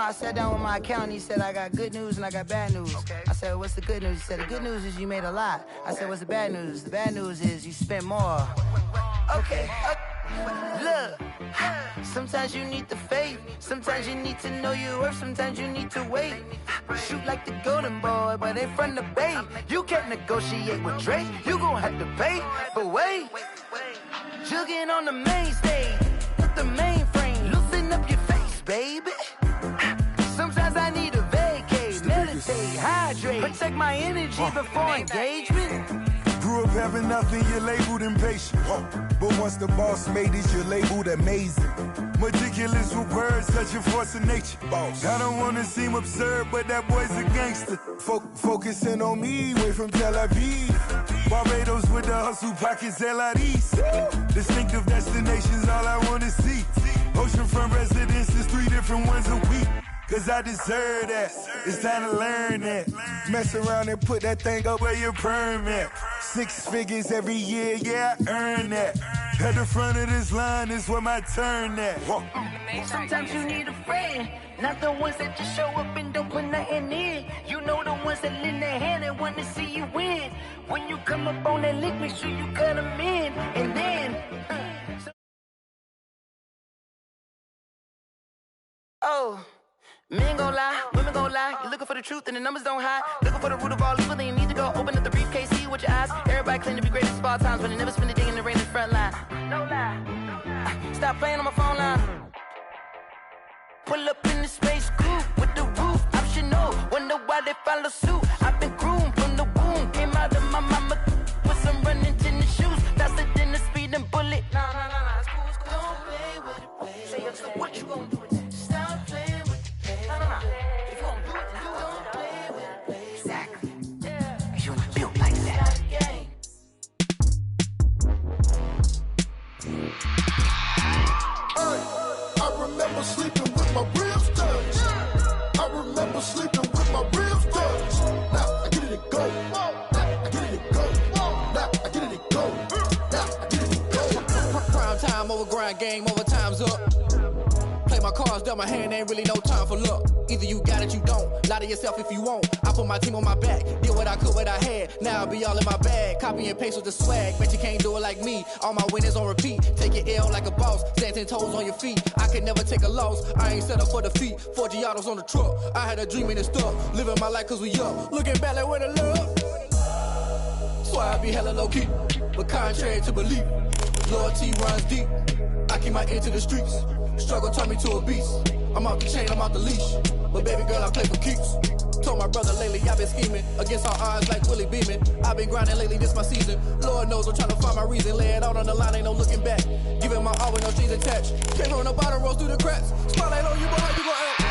I sat down with my accountant. He said, I got good news and I got bad news. Okay. I said, what's the good news? He said, the good news is you made a lot. I said, what's the bad news? The bad news is you spent more. Okay. Look, sometimes you need the faith. Sometimes you need to know your worth. Sometimes you need to wait. Shoot like the golden boy, but ain't from the bay. You can't negotiate with Drake. You gon' have to pay. But wait, jugging on the main stage. Put the mainframe. Loosen up your face, baby. Sometimes I need a vacate. Meditate, hydrate. Protect my energy before engagement. Grew up having nothing, you're labeled impatient. But once the boss made it, you're labeled amazing. Meticulous with words, such a force of nature. I don't wanna seem absurd, but that boy's a gangster. Focusing on me, way from Tel Aviv. Barbados with the hustle pockets, LIDs. Distinctive destinations, all I wanna see. Oceanfront residences, 3 different ones a week. Cause I deserve that, it's time to learn that. Mess around and put that thing up where your permit. 6 figures every year, yeah, I earn that. At the front of this line is where my turn at. Sometimes you need a friend, not the ones that just show up and don't put nothing in. You know the ones that lend their hand and want to see you win. When you come up on that lick, make sure you cut them in. And then men gon' lie, women gon' lie. You're looking for the truth and the numbers don't hide. Looking for the root of all evil, then you need to go open up the briefcase, see with your eyes. Everybody claim to be greatest of all times, but they never spend a day in the rain in the front line. No lie. Stop playing on my phone line. Pull up in the space coupe with the roof optional. Wonder why they follow suit. I've been groomed from the womb. Came out of my mama with some running tennis shoes. Faster than the speeding bullet. Nah, it's cool, it's cool. Don't play with it, play. Say what you gon' do with that? Stop playing with it. If you gon' do it, then you don't play with it. Exactly. Yeah. You built like that. I remember sleeping with my ribs touched. I remember sleeping with my ribs touched. Now I get it and go. Now I get it and go. Now I get it and go. Now I get it and go. Prime time over grind game, over time's up. Play my cards, dealt my hand, ain't really no time for luck. Either you got it, you don't. Lie to yourself if you won't. I put my team on my back, did what I could, what I had. Now I'll be all in my bag. Copy and paste with the swag. Bet you can't do it like me. All my winners on repeat. Take your L like a boss. Stand 10 toes on your feet. I could never take a loss. I ain't set up for defeat. 4 Giottos on the truck. I had a dream and it stuck. Living my life cause we young. Looking back like where the love. So I be hella low key. But contrary to belief, loyalty runs deep. I keep my ear to the streets. Struggle turned me to a beast. I'm out the chain, I'm out the leash. But baby girl, I play for keeps. Told my brother lately I've been scheming against all odds like Willie Beeman. I've been grinding lately, this my season. Lord knows I'm trying to find my reason. Lay it out on the line, ain't no looking back. Giving my all with no strings attached. Came from the bottom, rose through the cracks. Spotlight on you, boy, how you gon' act?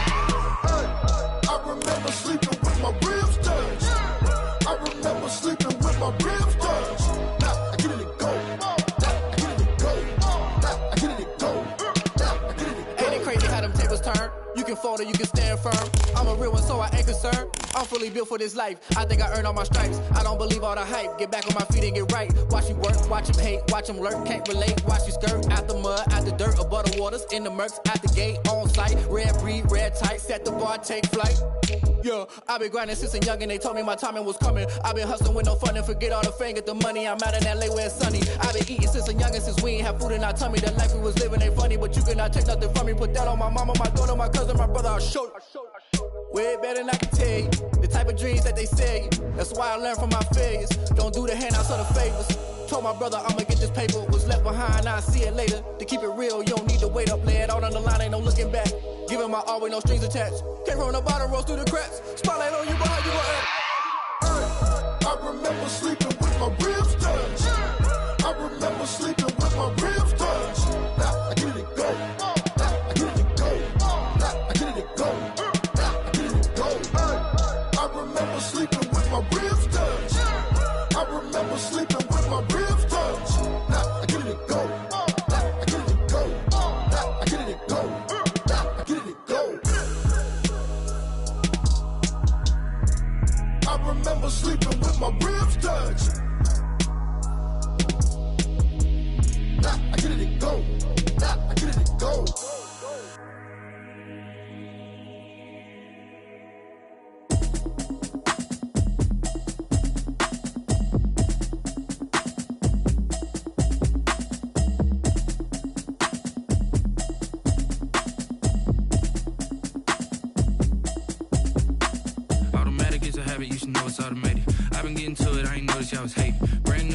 I remember sleeping with my ribs touched. I remember sleeping with my ribs touched. Now I get it and go. Now I get it and go. Now I get it and go. Now I get it and go. Ain't it crazy how them tables turn? You can fold or you can stand firm. I'm a real one, so I ain't concerned. I'm fully built for this life. I think I earned all my stripes. I don't believe all the hype. Get back on my feet and get right. Watch you work, watch him hate, watch him lurk. Can't relate, watch you skirt. Out the mud, out the dirt, above the waters, in the murks, out the gate, on site. Red breed, red tight, set the bar, take flight. Yeah, I been grinding since a youngin'. They told me my timing was coming. I been hustling with no fun and forget all the fame, get the money. I'm out in LA where it's sunny. I been eating since a youngin', since we ain't have food in our tummy. The life we was living ain't funny, but you cannot take nothing from me. Put that on my mama, my daughter, my cousin, my brother. I'll show you. Way better than I can tell you. The type of dreams that they sell you. That's why I learned from my failures. Don't do the handouts or the favors. Told my brother I'ma get this paper. Was left behind, I'll see it later. To keep it real, you don't need to wait up. Lay it out on the line, ain't no looking back. Giving my all with no strings attached. Came from the bottom, rose through the cracks. Spotlight on you, boy, how you gon' act? I remember sleeping with my ribs touched. I remember sleeping with my ribs touched. Now I get it and go. Now I get it and go. Now I get it and go. Now I get it and go. I remember sleeping with my ribs touched. I remember sleeping with my ribs touched. Now I get it and go. Now I get it and go. Now I get it and go. Now I get it and go. I remember sleeping with my ribs touched. Now I get it and go. Now I get it and go.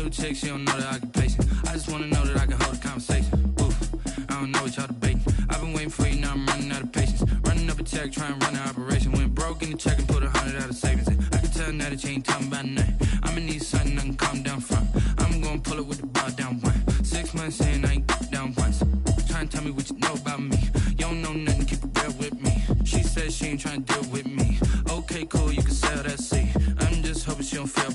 new chick, she don't know the occupation. I just wanna know that I can hold a conversation. Oof, I don't know what y'all debating. I've been waiting for you, now I'm running out of patience. Running up a check, trying to run an operation. Went broke in the check and put 100 out of savings in. I can tell now that you ain't talking about nothing. I'ma need something I can calm down from. I'm gonna pull it with the bar down one. 6 months in, I ain't down once. Trying to tell me what you know about me. You don't know nothing, keep it real with me. She said she ain't trying to deal with me. Okay, cool, you can sell that seat. I'm just hoping she don't fail.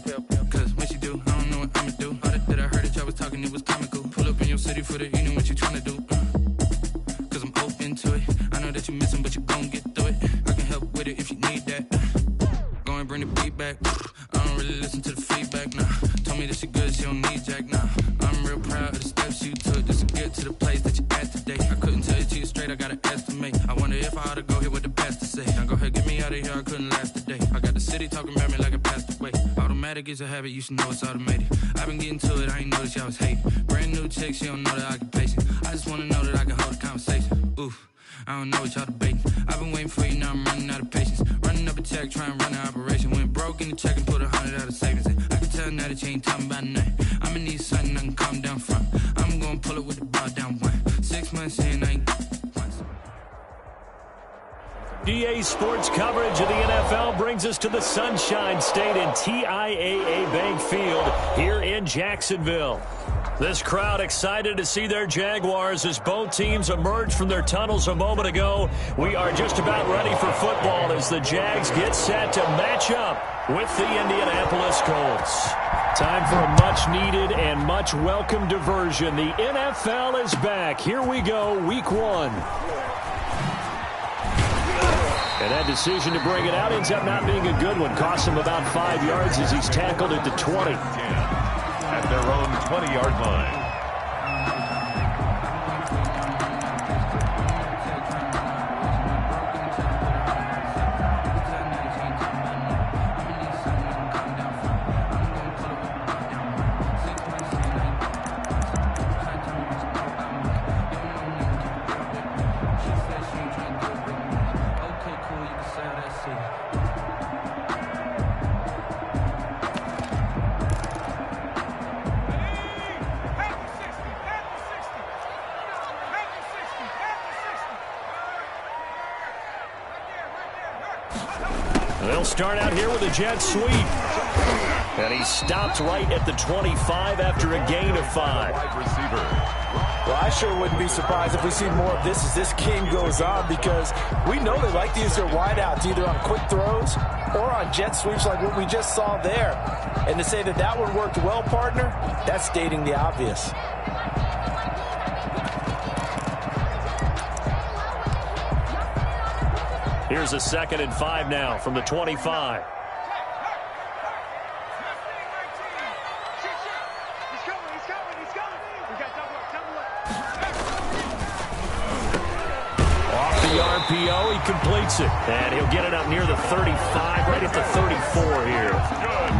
Cause when she do, I don't know what I'ma do. All that I heard that y'all was talking, it was comical. Pull up in your city for the evening, what you trying to do? Cause I'm open to it. I know that you missing, but you gon' get through it. I can help with it if you need that. Go and bring the beat back. I don't really listen to the feedback, nah. Told me that she good, she don't need Jack, nah. I'm real proud of the steps you took just to get to the place that you at today. I couldn't tell you to you straight, I gotta estimate. I wonder if I ought to go here with the pastor say. Now go ahead, get me out of here, I couldn't last a day. I got the city talking about me like I passed away. Automatic is a habit, you should know it's automated. I've been getting to it, I ain't noticed y'all was hating. Brand new chick, she don't know the occupation. I just wanna know that I can hold a conversation. Oof, I don't know what y'all debating. I've been waiting for you, now I'm running out of patience. Running up a check, trying to run an operation. Went broke in the check and put 100 out of savings in. I can tell now that you ain't talking about nothing. I'ma need something I can calm down from. I'm gonna pull it with the bar down one. 6 months in, I ain't once. DA Sports coverage of the NFL brings us to the Sunshine State in TIAA Bank Field here in Jacksonville. This crowd excited to see their Jaguars as both teams emerge from their tunnels a moment ago. We are just about ready for football as the Jags get set to match up with the Indianapolis Colts. Time for a much-needed and much-welcome diversion. The NFL is back. Here we go, Week 1. And that decision to bring it out ends up not being a good one. Cost him about 5 yards as he's tackled at the 20. At their own 20-yard line. They'll start out here with a jet sweep. And he stopped right at the 25 after a gain of 5. Well, I sure wouldn't be surprised if we see more of this as this game goes on, because we know they like to use their wideouts either on quick throws or on jet sweeps like what we just saw there. And to say that that one worked well, partner, that's stating the obvious. Here's a 2nd and 5 now from the 25. Off the RPO, he completes it. And he'll get it up near the 35, right at the 34 here.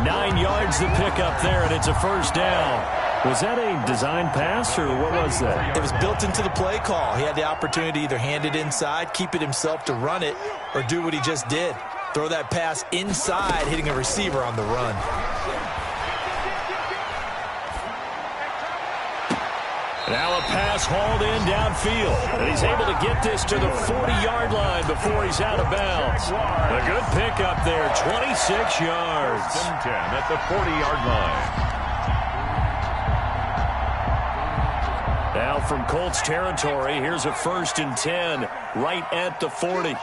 9 yards to pick up there, and it's a first down. Was that a design pass, or what was that? It was built into the play call. He had the opportunity to either hand it inside, keep it himself to run it, or do what he just did. Throw that pass inside, hitting a receiver on the run. Now a pass hauled in downfield. And he's able to get this to the 40-yard line before he's out of bounds. A good pickup there, 26 yards. 10 at the 40-yard line. Now from Colts territory, here's a 1st and 10 right at the 40.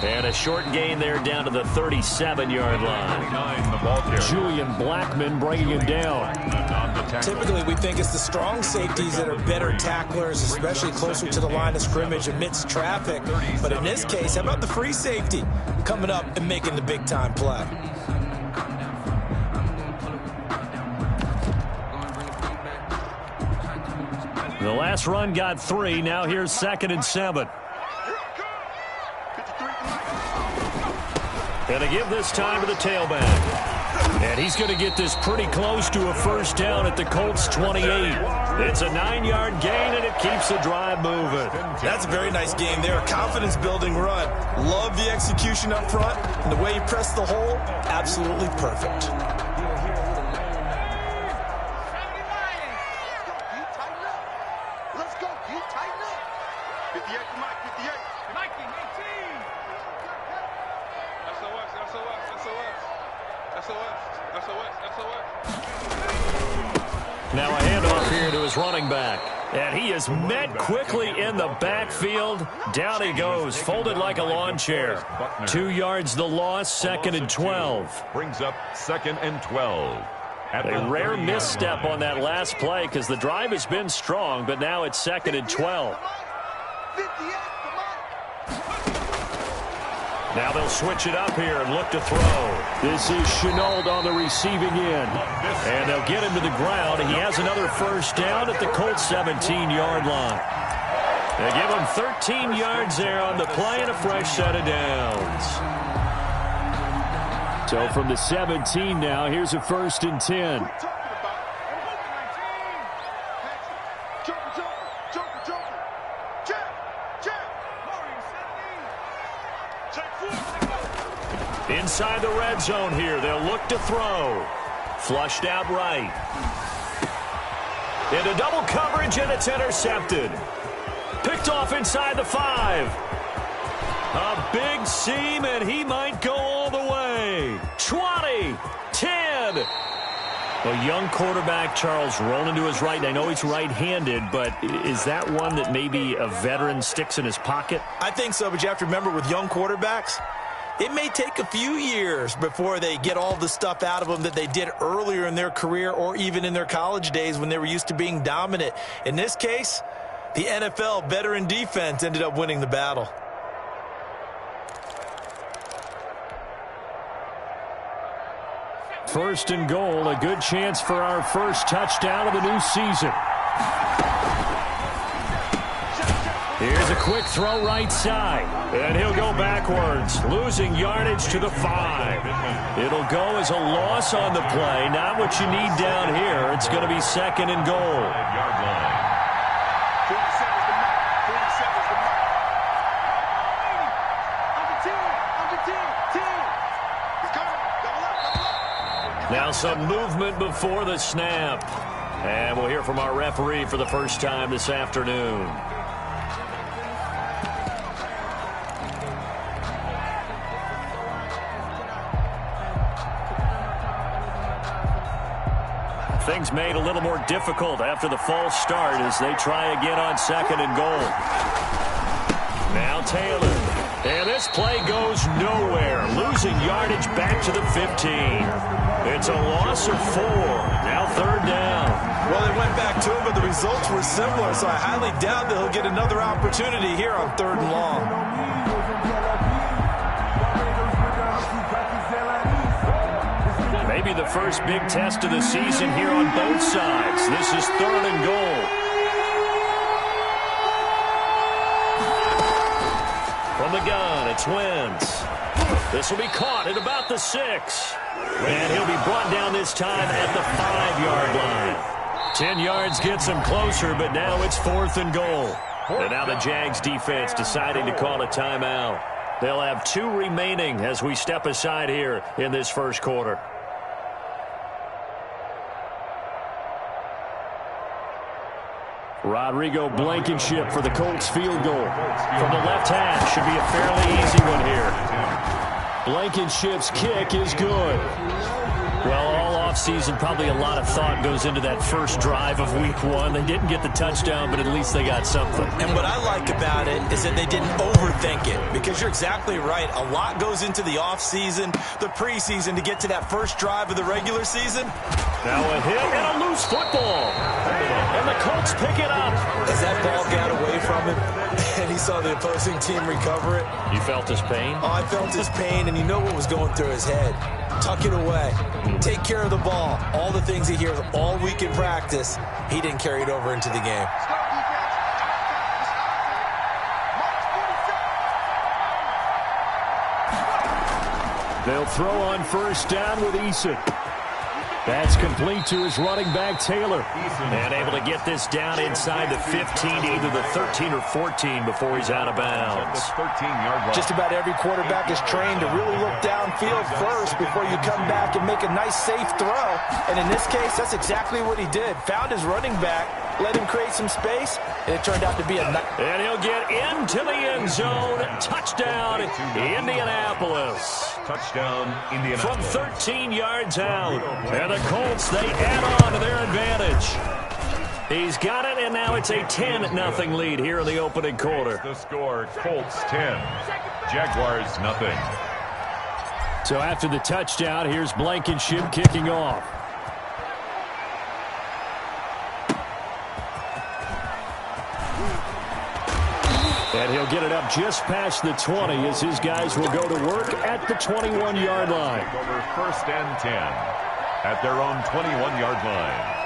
And a short gain there down to the 37-yard line. Julian Blackmon bringing him down. Typically, we think it's the strong safeties that are better tacklers, especially closer to the line of scrimmage amidst traffic. But in this case, how about the free safety coming up and making the big-time play? The last run got 3. Now here's 2nd and 7. And they give this time to the tailback. And he's going to get this pretty close to a first down at the Colts 28. It's a 9-yard gain, and it keeps the drive moving. That's a very nice game there. A confidence-building run. Love the execution up front, and the way he pressed the hole, absolutely perfect. Let's go. You tighten up. 58 to Mike. 58. Mikey, 18. SOS. Now a handoff here to his running back. And he is met quickly in the backfield. Down he goes, folded like a lawn chair. 2 yards the loss, 2nd and 12. Brings up 2nd and 12. A rare misstep on that last play because the drive has been strong, but now it's 2nd and 12. Now they'll switch it up here and look to throw. This is Chenault on the receiving end. And they'll get him to the ground. He has another first down at the Colts 17-yard line. They give him 13 yards there on the play and a fresh set of downs. So from the 17 now, here's a 1st and 10. Inside the red zone here. They'll look to throw. Flushed out right. Into double coverage, and it's intercepted. Picked off inside the 5. A big seam, and he might go all the way. 20, 10. A young quarterback, Charles, rolling to his right. I know he's right-handed, but is that one that maybe a veteran sticks in his pocket? I think so, but you have to remember with young quarterbacks, it may take a few years before they get all the stuff out of them that they did earlier in their career or even in their college days when they were used to being dominant. In this case, the NFL veteran defense ended up winning the battle. First and goal, a good chance for our first touchdown of the new season. Here's a quick throw right side, and he'll go backwards, losing yardage to the 5. It'll go as a loss on the play, not what you need down here. It's going to be 2nd and goal. Now some movement before the snap. And we'll hear from our referee for the first time this afternoon. Things made a little more difficult after the false start as they try again on 2nd and goal. Now Taylor. And this play goes nowhere. Losing yardage back to the 15. It's a loss of 4. Now 3rd down. Well, they went back to it, but the results were similar, so I highly doubt that he'll get another opportunity here on 3rd and long. Maybe the first big test of the season here on both sides. This is 3rd and goal. From the gun, it's Wentz. This will be caught at about the 6. And he'll be brought down this time at the 5-yard line. 10 yards gets him closer, but now it's 4th and goal. And now the Jags defense deciding to call a timeout. They'll have 2 remaining as we step aside here in this first quarter. Rodrigo Blankenship for the Colts field goal. From the left hash, should be a fairly easy one here. Blankenship's kick is good. Well, all offseason, probably a lot of thought goes into that first drive of week 1. They didn't get the touchdown, but at least they got something. And what I like about it is that they didn't overthink it, because you're exactly right. A lot goes into the offseason, the preseason, to get to that first drive of the regular season. Now a hit and a loose football. And the Colts pick it up. As that ball got away from him, and he saw the opposing team recover it. You felt his pain? Oh, I felt his pain, and you know what was going through his head. Tuck it away. Take care of the ball. All the things he hears all week in practice, he didn't carry it over into the game. They'll throw on first down with Eason. That's complete to his running back, Taylor. And able to get this down inside the 15, either the 13 or 14 before he's out of bounds. Just about every quarterback is trained to really look downfield first before you come back and make a nice, safe throw. And in this case, that's exactly what he did. Found his running back, let him create some space, and it turned out to be a nice. And he'll get into the end zone. Touchdown, Indianapolis. Touchdown, Indianapolis. From 13 yards out. And the Colts, they add on to their advantage. He's got it, and now it's a 10-0 lead here in the opening quarter. The score, Colts 10, Jaguars nothing. So after the touchdown, here's Blankenship kicking off. And he'll get it up just past the 20 as his guys will go to work at the 21-yard line. Over 1st and 10 at their own 21-yard line.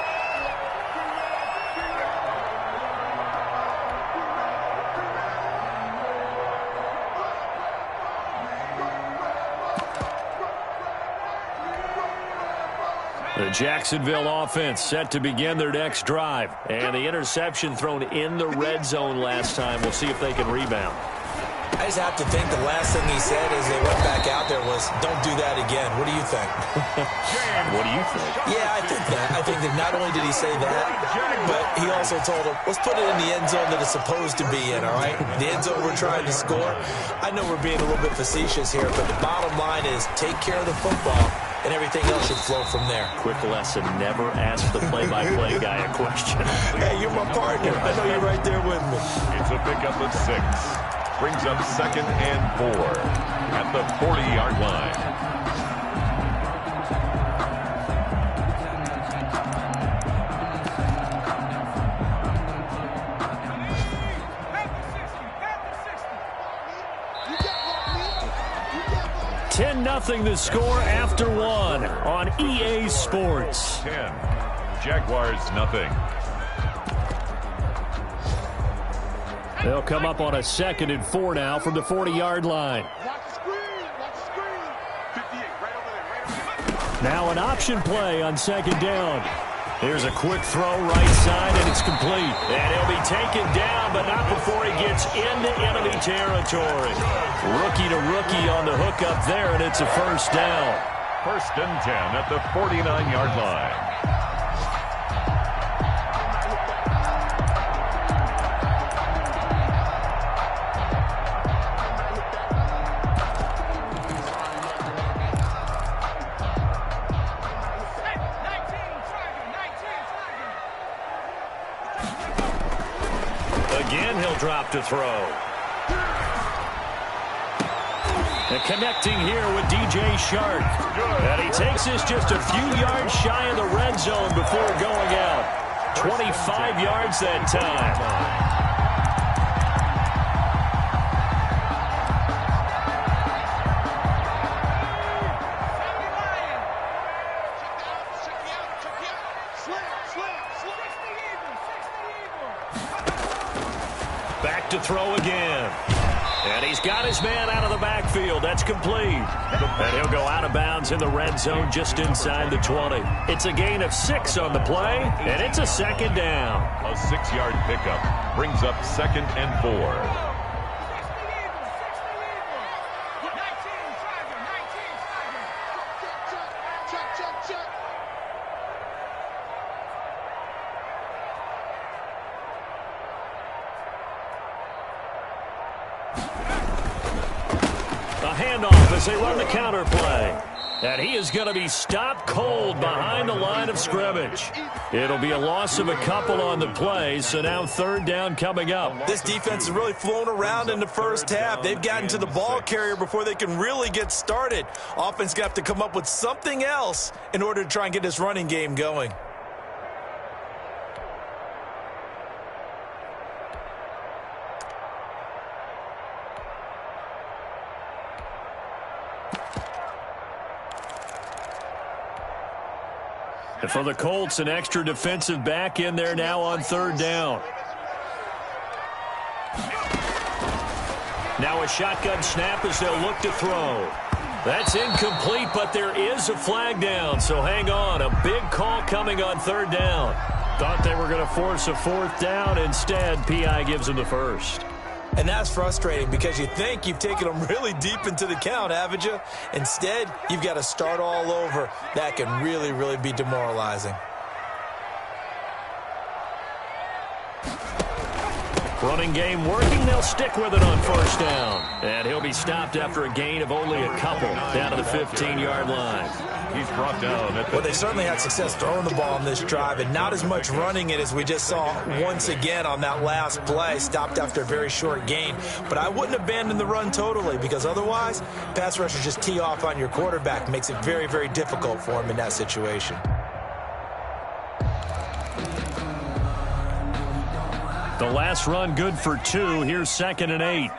The Jacksonville offense set to begin their next drive. And the interception thrown in the red zone last time. We'll see if they can rebound. I just have to think the last thing he said as they went back out there was, don't do that again. What do you think? What do you think? Yeah, I think that. I think that not only did he say that, but he also told him, let's put it in the end zone that it's supposed to be in, all right? The end zone we're trying to score. I know we're being a little bit facetious here, but the bottom line is take care of the football, and everything else should flow from there. Quick lesson, never ask the play-by-play guy a question. Hey, you're my partner. I know you're right there with me. It's a pickup of 6. Brings up 2nd and 4 at the 40-yard line. Nothing the score after 1 on EA Sports. 10, Jaguars nothing. They'll come up on a 2nd and 4 now from the 40-yard line. Now an option play on 2nd down. Here's a quick throw right side, and it's complete. And he'll be taken down, but not before he gets into enemy territory. Rookie to rookie on the hookup there, and it's a 1st down. 1st and 10 at the 49-yard line. Drop to throw. And connecting here with DJ Shark. And he takes this just a few yards shy of the red zone before going out. 25 yards that time. To throw again. And he's got his man out of the backfield. That's complete. And he'll go out of bounds in the red zone just inside the 20. It's a gain of 6 on the play, and it's a 2nd down. A 6-yard pickup brings up 2nd and 4. As they run the counter play. And he is going to be stopped cold behind the line of scrimmage. It'll be a loss of a couple on the play, so now 3rd down coming up. This defense is really flown around in the first half. They've gotten to the ball carrier before they can really get started. Offense got to come up with something else in order to try and get this running game going. And for the Colts, an extra defensive back in there now on 3rd down. Now a shotgun snap as they'll look to throw. That's incomplete, but there is a flag down, so hang on. A big call coming on third down. Thought they were going to force a fourth down. Instead, P.I. gives them the first. And that's frustrating because you think you've taken them really deep into the count, haven't you? Instead, you've got to start all over. That can really, really be demoralizing. Running game working. They'll stick with it on first down. And he'll be stopped after a gain of only a couple down to the 15-yard line. He's brought down. Well, they certainly had success throwing the ball on this drive and not as much running it as we just saw once again on that last play. Stopped after a very short gain. But I wouldn't abandon the run totally because otherwise, pass rushers just tee off on your quarterback. Makes it very, very difficult for him in that situation. The last run good for 2. Here's 2nd and 8.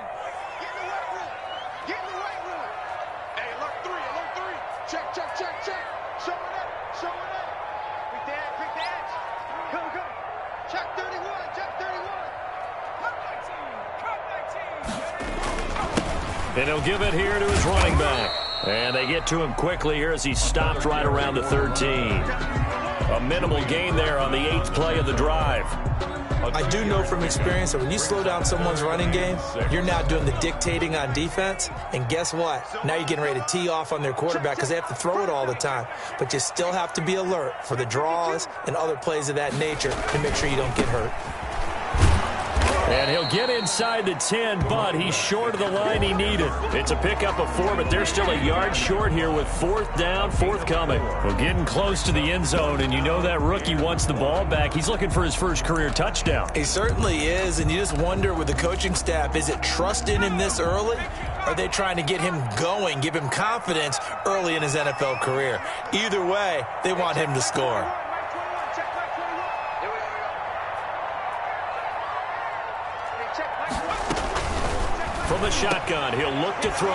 And he'll give it here to his running back. And they get to him quickly here as he stopped right around the 13. A minimal gain there on the 8th play of the drive. I do know from experience that when you slow down someone's running game, you're now doing the dictating on defense. And guess what? Now you're getting ready to tee off on their quarterback because they have to throw it all the time. But you still have to be alert for the draws and other plays of that nature to make sure you don't get hurt. And he'll get inside the 10, but he's short of the line he needed. It's a pickup of 4, but they're still a yard short here with 4th down, forthcoming. Well, getting close to the end zone, and you know that rookie wants the ball back. He's looking for his first career touchdown. He certainly is, and you just wonder with the coaching staff, is it trust in him this early? Or are they trying to get him going, give him confidence early in his NFL career? Either way, they want him to score. From the shotgun, he'll look to throw.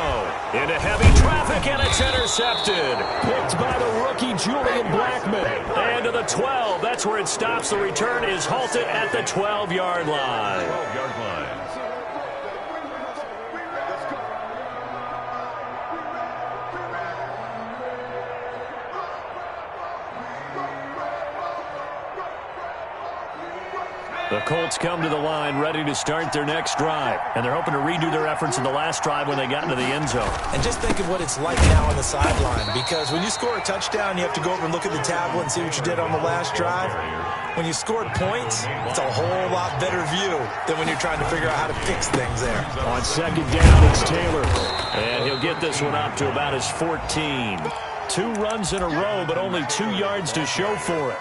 Into heavy traffic, and it's intercepted. Picked by the rookie, Julian Blackman. And to the 12. That's where it stops. The return is halted at the 12-yard line. 12-yard line. The Colts come to the line ready to start their next drive. And they're hoping to redo their efforts in the last drive when they got into the end zone. And just think of what it's like now on the sideline. Because when you score a touchdown, you have to go over and look at the tablet and see what you did on the last drive. When you scored points, it's a whole lot better view than when you're trying to figure out how to fix things there. On 2nd down, it's Taylor. And he'll get this one up to about his 14. 2 runs in a row, but only 2 yards to show for it.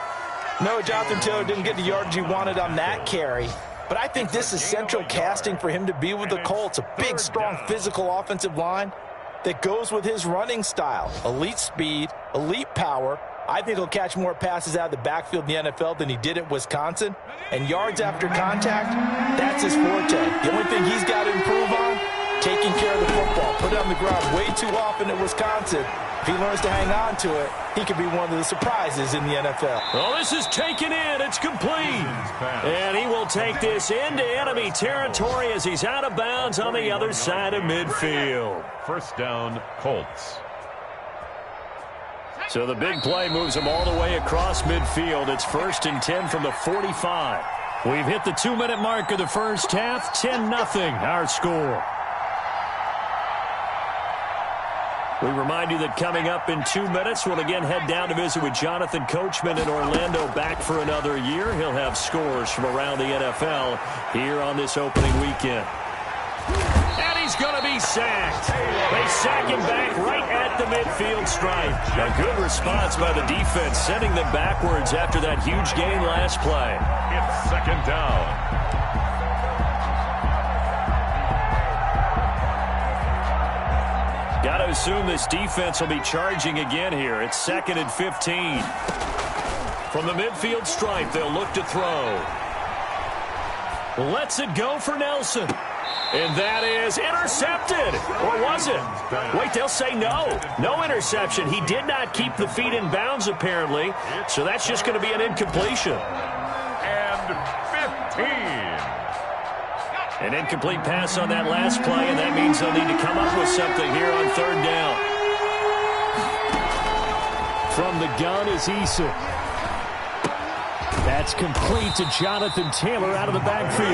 No, Jonathan Taylor didn't get the yardage he wanted on that carry. But I think this is central casting for him to be with the Colts. A big, strong, physical offensive line that goes with his running style. Elite speed, elite power. I think he'll catch more passes out of the backfield in the NFL than he did at Wisconsin. And yards after contact, that's his forte. The only thing he's got to improve on, taking care of the football. Put it on the ground way too often at Wisconsin. If he learns to hang on to it, he could be one of the surprises in the NFL. Well, this is taken in. It's complete. And he will take this into enemy territory as he's out of bounds on the other side of midfield. First down, Colts. So the big play moves him all the way across midfield. It's 1st and 10 from the 45. We've hit the 2-minute mark of the first half. 10-0 our score. We remind you that coming up in 2 minutes, we'll again head down to visit with Jonathan Coachman in Orlando, back for another year. He'll have scores from around the NFL here on this opening weekend. And he's going to be sacked. They sack him back right at the midfield stripe. A good response by the defense, sending them backwards after that huge gain last play. It's 2nd down. Got to assume this defense will be charging again here. It's 2nd and 15. From the midfield stripe, they'll look to throw. Lets it go for Nelson. And that is intercepted. Or was it? Wait, they'll say no. No interception. He did not keep the feet in bounds, apparently. So that's just going to be an incompletion. And 15. An incomplete pass on that last play, and that means they'll need to come up with something here on 3rd down. From the gun is Eason. That's complete to Jonathan Taylor out of the backfield.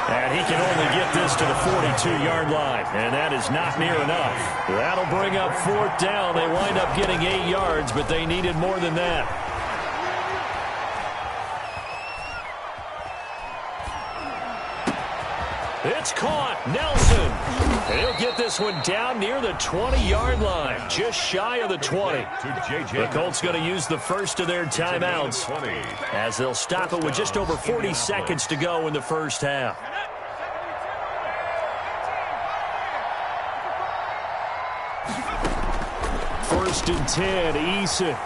And he can only get this to the 42-yard line, and that is not near enough. That'll bring up 4th down. They wind up getting 8 yards, but they needed more than that. It's caught. Nelson. He'll get this one down near the 20-yard line, just shy of the 20. The Colts going to use the first of their timeouts as they'll stop it with just over 40 seconds to go in the first half. First and 10, Eason.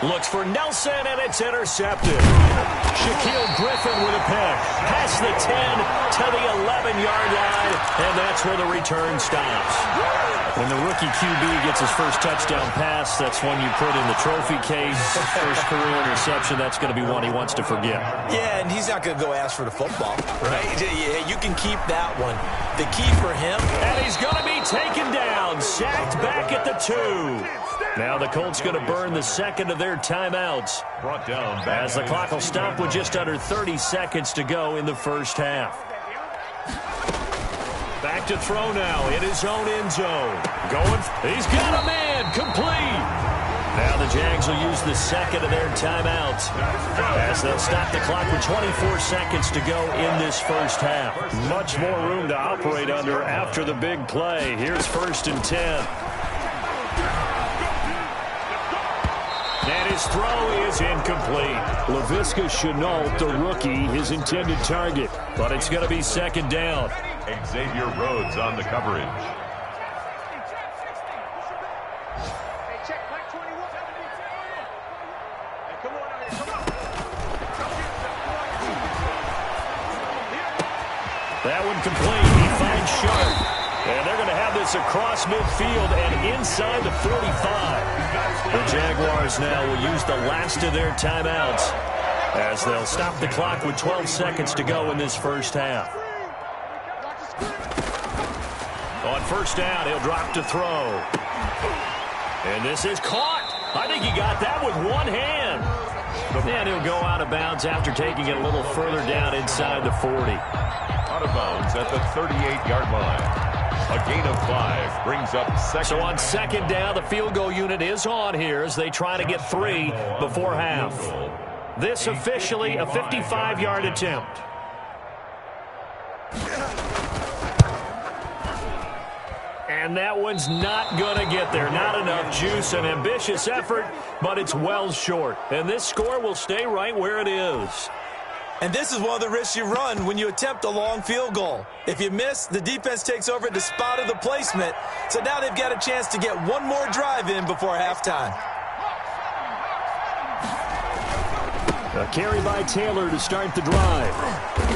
Looks for Nelson, and it's intercepted. Shaquille Griffin with a pick. Past the 10 to the 11-yard line, and that's where the return stops. When the rookie QB gets his first touchdown pass, that's one you put in the trophy case. First career interception, that's going to be one he wants to forget. Yeah, and he's not going to go ask for the football, right? You can keep that one. The key for him. And he's going to be taken down, sacked back at the 2. Now the Colts going to burn the second of their timeouts Brought down as the clock will stop with just under 30 seconds to go in the first half. Back to throw now in his own end zone. He's got a man, complete. Now the Jags will use the second of their timeouts as they'll stop the clock with 24 seconds to go in this first half. Much more room to operate under after the big play. Here's 1st and 10. And his throw is incomplete. Laviska Shenault, the rookie, his intended target. But it's going to be 2nd down. Xavier Rhodes on the coverage. That one complete. He finds Sharp. And they're going to have this across midfield and inside the 45. The Jaguars now will use the last of their timeouts as they'll stop the clock with 12 seconds to go in this first half. On 1st down, he'll drop to throw. And this is caught. I think he got that with one hand. And he'll go out of bounds after taking it a little further down inside the 40. Out of bounds at the 38-yard line. A gain of 5 brings up 2nd. So on 2nd down, the field goal unit is on here as they try to get 3 before half. This officially a 55-yard attempt. And that one's not going to get there. Not enough juice. An ambitious effort, but it's well short. And this score will stay right where it is. And this is one of the risks you run when you attempt a long field goal. If you miss, the defense takes over at the spot of the placement. So now they've got a chance to get one more drive in before halftime. A carry by Taylor to start the drive.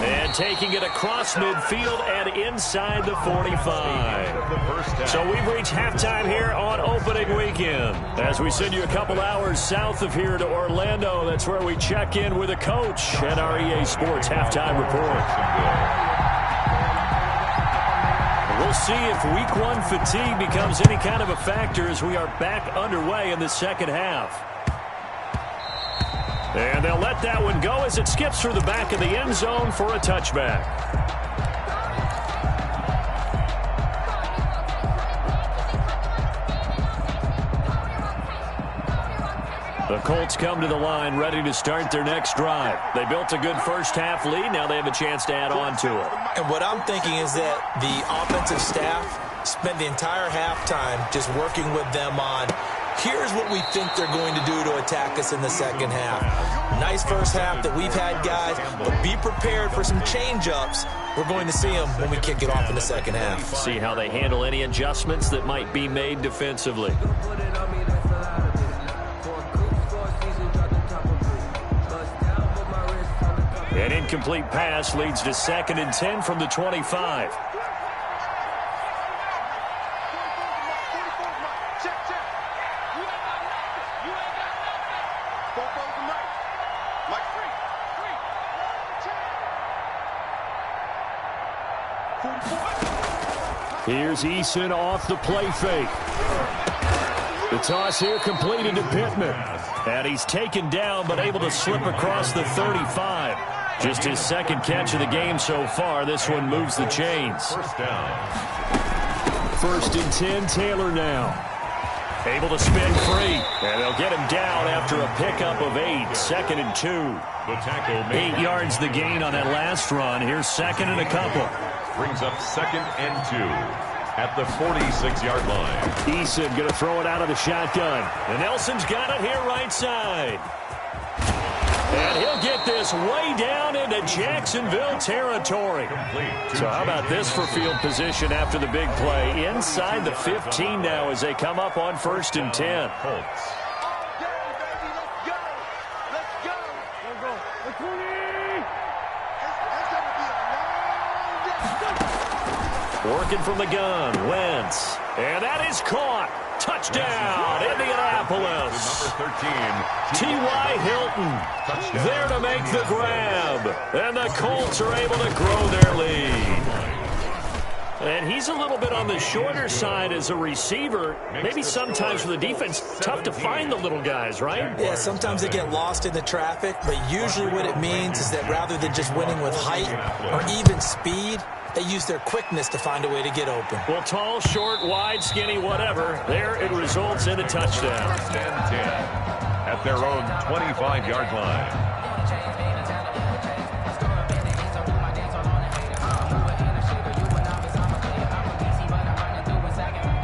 And taking it across midfield and inside the 45. So we've reached halftime here on opening weekend. As we send you a couple hours south of here to Orlando, that's where we check in with a coach at our EA Sports Halftime Report. We'll see if Week 1 fatigue becomes any kind of a factor as we are back underway in the second half. And they'll let that one go as it skips through the back of the end zone for a touchback. The Colts come to the line ready to start their next drive. They built a good first half lead. Now they have a chance to add on to it. And what I'm thinking is that the offensive staff spent the entire halftime just working with them on here's what we think they're going to do to attack us in the second half. Nice first half that we've had, guys, but be prepared for some change-ups. We're going to see them when we kick it off in the second half. See how they handle any adjustments that might be made defensively. An incomplete pass leads to 2nd and 10 from the 25. Here's Eason off the play fake. The toss here completed to Pittman. And he's taken down but able to slip across the 35. Just his second catch of the game so far. This one moves the chains. First down. 1st and 10, Taylor now. Able to spin free. And they'll get him down after a pickup of 8. 2nd and 2. The tackle made. 8 yards the gain on that last run. Here's 2nd and a couple. Brings up 2nd and 2 at the 46-yard line. Eason going to throw it out of the shotgun. And Nelson's got it here right side. And he'll get this way down into Jacksonville territory. So how about this for field position after the big play? Inside the 15 now as they come up on 1st and 10. Working from the gun, Wentz. And that is caught. Touchdown, Indianapolis. Number 13. T.Y. Hilton there to make the grab. And the Colts are able to grow their lead. And he's a little bit on the shorter side as a receiver. Maybe sometimes for the defense, tough to find the little guys, right? Yeah, sometimes they get lost in the traffic, but usually what it means is that rather than just winning with height or even speed, they use their quickness to find a way to get open. Well, tall, short, wide, skinny, whatever, there it results in a touchdown. 1st and 10 at their own 25-yard line.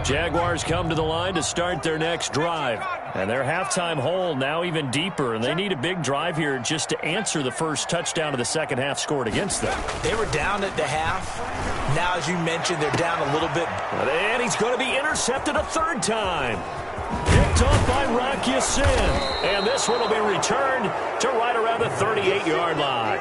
Jaguars come to the line to start their next drive. And their halftime hole now even deeper, and they need a big drive here just to answer the first touchdown of the second half scored against them. They were down at the half. Now, as you mentioned, they're down a little bit. And he's going to be intercepted a 3rd time. Picked off by Rocky Sin. And this one will be returned to right around the 38-yard line.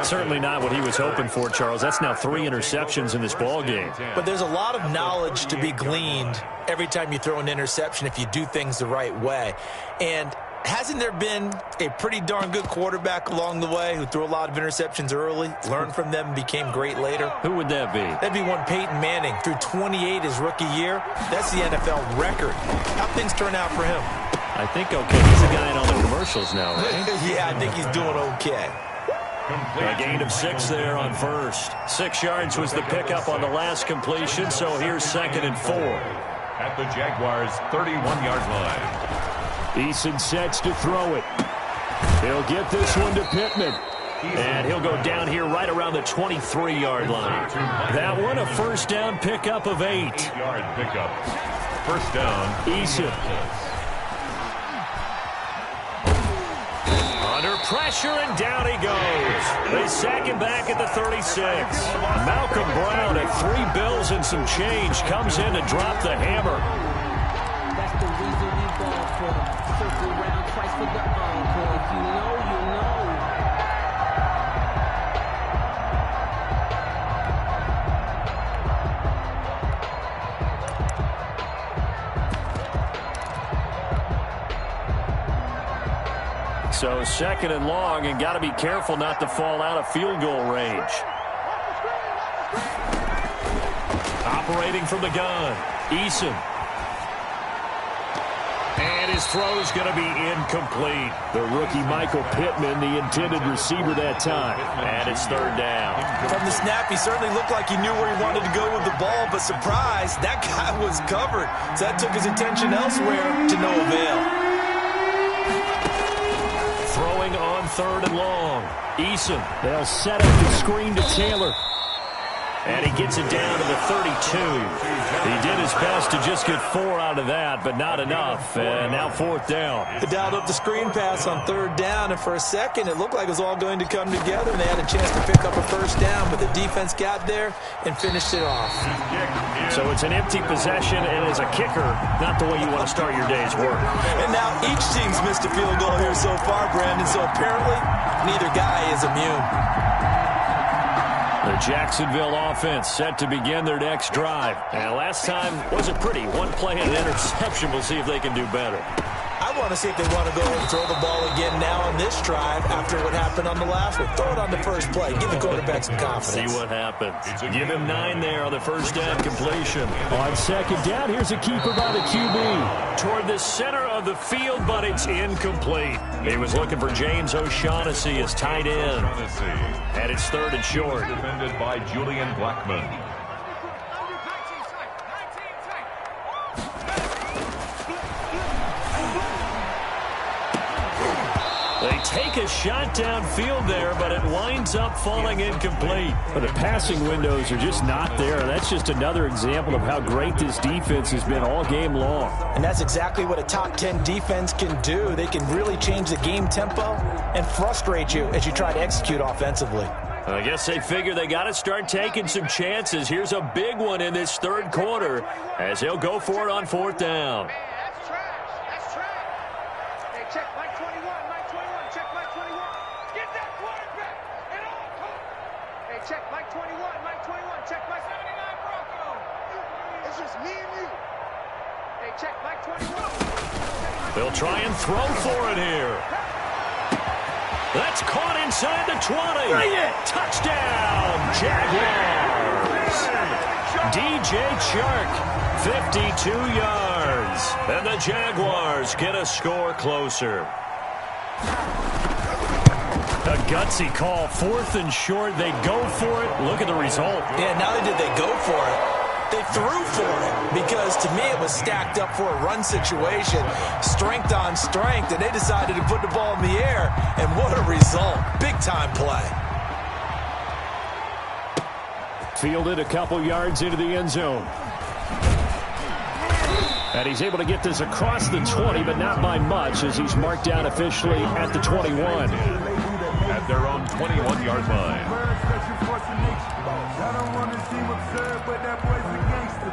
Certainly not what he was hoping for, Charles. That's now 3 interceptions in this ball game. But there's a lot of knowledge to be gleaned every time you throw an interception if you do things the right way. And hasn't there been a pretty darn good quarterback along the way who threw a lot of interceptions early, learned from them, and became great later? Who would that be? That'd be one Peyton Manning. Threw 28 his rookie year. That's the NFL record. How'd things turn out for him? I think okay. He's a guy in all the commercials now, right? Yeah, I think he's doing okay. A gain of 6 there on 1st. 6 yards was the pickup on the last completion, so here's 2nd and 4. At the Jaguars' 31-yard line. Eason sets to throw it. He'll get this one to Pittman. And he'll go down here right around the 23-yard line. That one a 1st down pickup of 8. 8-yard pickup. 1st down. Eason. Under pressure, and down he goes. They sack him back at the 36. Malcolm Brown at 3 bills and some change comes in to drop the hammer. That's the reason we ball for. Circle round twice for the encore. If you know, you know. So 2nd and long, and got to be careful not to fall out of field goal range. Operating from the gun, Eason. And his throw's going to be incomplete. The rookie Michael Pittman, the intended receiver that time. And it's 3rd down. From the snap, he certainly looked like he knew where he wanted to go with the ball, but surprise, that guy was covered. So that took his attention elsewhere to no avail. Throwing on 3rd and long. Eason, they'll set up the screen to Taylor. And he gets it down to the 32. He did his best to just get 4 out of that, but not enough. And now 4th down. They dialed up the screen pass on 3rd down, and for a second, it looked like it was all going to come together, and they had a chance to pick up a 1st down, but the defense got there and finished it off. So it's an empty possession, and as a kicker, not the way you want to start your day's work. And now each team's missed a field goal here so far, Brandon, so apparently neither guy is immune. The Jacksonville offense set to begin their next drive. And last time wasn't pretty. 1 play and an interception. We'll see if they can do better. I want to see if they want to go and throw the ball again now on this drive after what happened on the last one. Throw it on the first play. Give the quarterback some confidence. See what happens. Give him 9 there on the first down completion. On second down, here's a keeper by the QB. Toward the center of the field, but it's incomplete. He was looking for James O'Shaughnessy as tight end. And it's 3rd and short. Defended by Julian Blackman. They take a shot downfield there, but it winds up falling incomplete. But the passing windows are just not there. That's just another example of how great this defense has been all game long. And that's exactly what a top 10 defense can do. They can really change the game tempo and frustrate you as you try to execute offensively. I guess they figure they got to start taking some chances. Here's a big one in this 3rd quarter as they'll go for it on 4th down. They'll try and throw for it here. That's caught inside the 20. Bring it! Touchdown, Jaguars. DJ Chark, 52 yards. And the Jaguars get a score closer. A gutsy call, 4th and short. They go for it. Look at the result. Yeah, not only did they go for it, they threw for it, because to me it was stacked up for a run situation, strength on strength, and they decided to put the ball in the air, and what a result. Big-time play. Fielded a couple yards into the end zone. And he's able to get this across the 20, but not by much, as he's marked down officially at the 21. At their own 21-yard line. I don't want to seem absurd, but that boy's a gangster.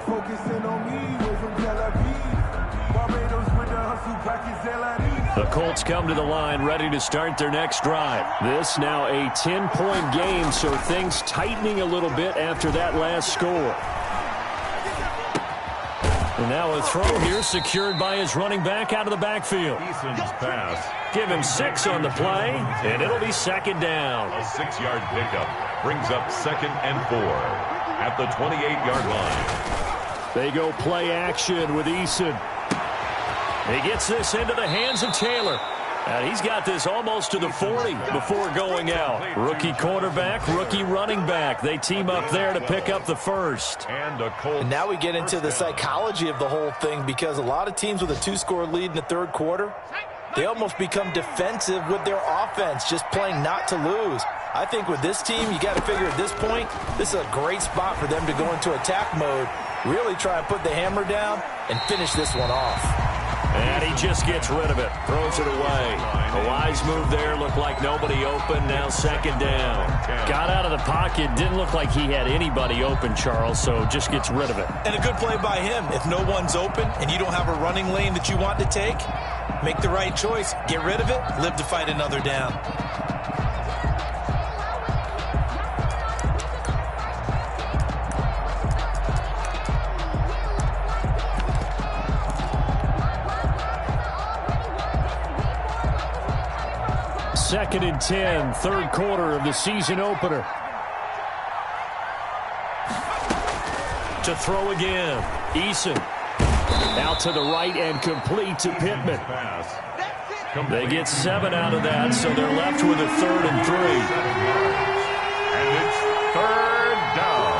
Focusing on me, way from Tel Aviv. Barbados with the hustle, pockets LID. The Colts come to the line, ready to start their next drive. This now a 10-point game, so things tightening a little bit after that last score. And now a throw here secured by his running back out of the backfield. Eason's pass. Give him 6 on the play, and it'll be 2nd down. A 6-yard pickup brings up 2nd and 4 at the 28-yard line. They go play action with Eason. He gets this into the hands of Taylor. And he's got this almost to the 40 before going out. Rookie quarterback, rookie running back. They team up there to pick up the first. And now we get into the psychology of the whole thing, because a lot of teams with a 2-score lead in the 3rd quarter, they almost become defensive with their offense, just playing not to lose. I think with this team, you got to figure at this point, this is a great spot for them to go into attack mode, really try and put the hammer down and finish this one off. And he just gets rid of it, throws it away. A wise move there, looked like nobody open, now 2nd down. Got out of the pocket, didn't look like he had anybody open, Charles, so just gets rid of it. And a good play by him. If no one's open and you don't have a running lane that you want to take, make the right choice, get rid of it, live to fight another down. Second and 10, 3rd quarter of the season opener. To throw again, Eason. Out to the right and complete to Pittman. They get 7 out of that, so they're left with a 3rd and 3. And it's 3rd down.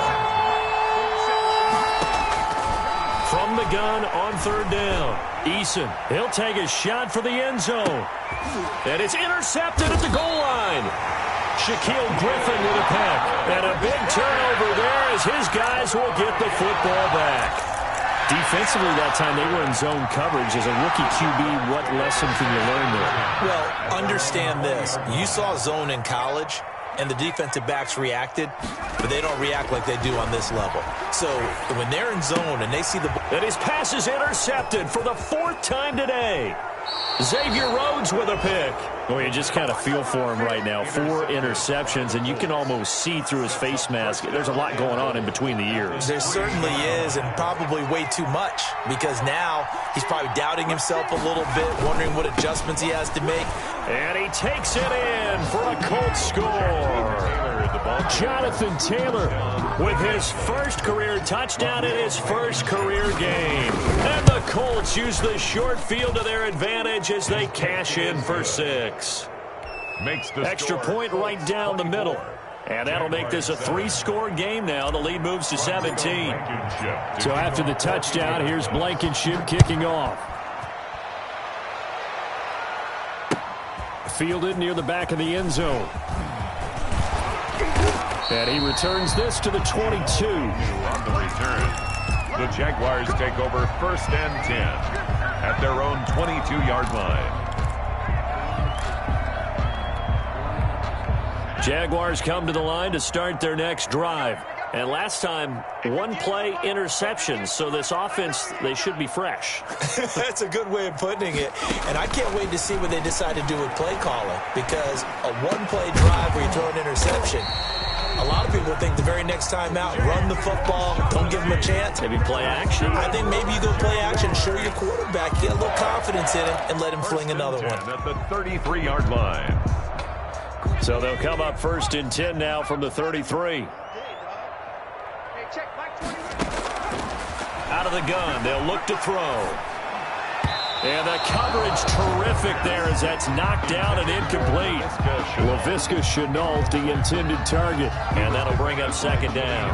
From the gun on 3rd down, Eason. He'll take a shot for the end zone. And it's intercepted at the goal line. Shaquille Griffin with a peck. And a big turnover there as his guys will get the football back. Defensively that time, they were in zone coverage. As a rookie QB, what lesson can you learn there? Well, understand this. You saw zone in college, and the defensive backs reacted, but they don't react like they do on this level. So when they're in zone and they see the ball. And his pass is intercepted for the 4th time today. Xavier Rhodes with a pick. Well, you just kind of feel for him right now. 4 interceptions, and you can almost see through his face mask. There's a lot going on in between the ears. There certainly is, and probably way too much, because now he's probably doubting himself a little bit, wondering what adjustments he has to make. And he takes it in for a Colts score. Jonathan Taylor with his first career touchdown in his first career game. And the Colts use the short field to their advantage as they cash in for 6. Makes the extra point right down the middle. And that'll make this a 3-score game now. The lead moves to 17. So after the touchdown, here's Blankenship kicking off. Fielded near the back of the end zone. And he returns this to the 22. On the return, the Jaguars take over 1st and 10 at their own 22-yard line. Jaguars come to the line to start their next drive. And last time, 1-play interception. So this offense, they should be fresh. That's a good way of putting it. And I can't wait to see what they decide to do with play calling. Because a 1-play drive where you throw an interception, a lot of people think the very next time out, run the football, don't give him a chance. Maybe play action. I think maybe you go play action, show your quarterback, get a little confidence in him, and let him fling another one. At the 33-yard line. So they'll come up 1st and 10 now from the 33. Out of the gun, they'll look to throw. And the coverage terrific there as that's knocked down and incomplete. Laviska Shenault, the intended target. And that'll bring up 2nd down.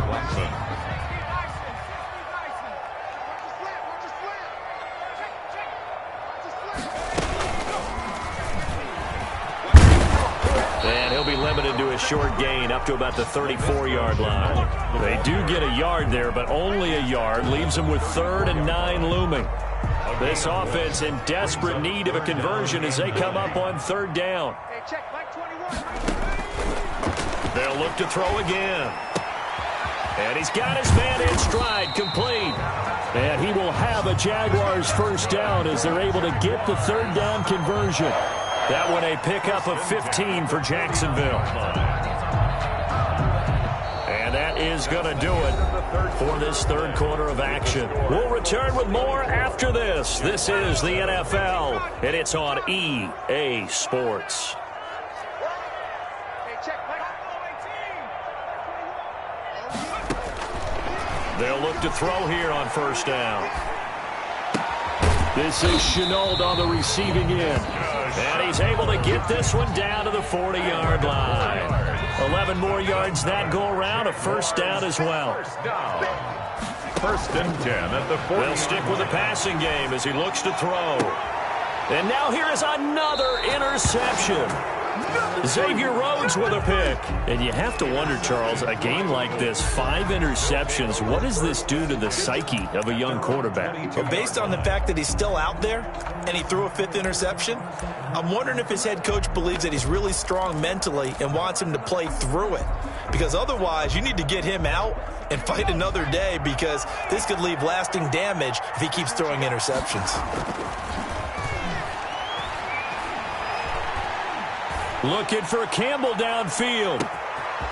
And he'll be limited to a short gain up to about the 34-yard line. They do get a yard there, but only a yard. Leaves them with 3rd and 9 looming. This offense in desperate need of a conversion as they come up on 3rd down. They'll look to throw again. And he's got his man in stride, complete. And he will have a Jaguars 1st down as they're able to get the 3rd down conversion. That one a pickup of 15 for Jacksonville. And that is going to do it for this 3rd quarter of action. We'll return with more after this. This is the NFL, and it's on EA Sports. They'll look to throw here on 1st down. This is Shenault on the receiving end. And he's able to get this one down to the 40-yard line. 11 more yards that go around, a 1st down as well. 1st and 10 at the 40. They'll stick with the passing game as he looks to throw. And now here is another interception. Xavier Rhodes with a pick. And you have to wonder, Charles, a game like this, 5 interceptions, what does this do to the psyche of a young quarterback? Well, based on the fact that he's still out there and he threw a 5th interception, I'm wondering if his head coach believes that he's really strong mentally and wants him to play through it. Because otherwise, you need to get him out and fight another day, because this could leave lasting damage if he keeps throwing interceptions. Looking for Campbell downfield.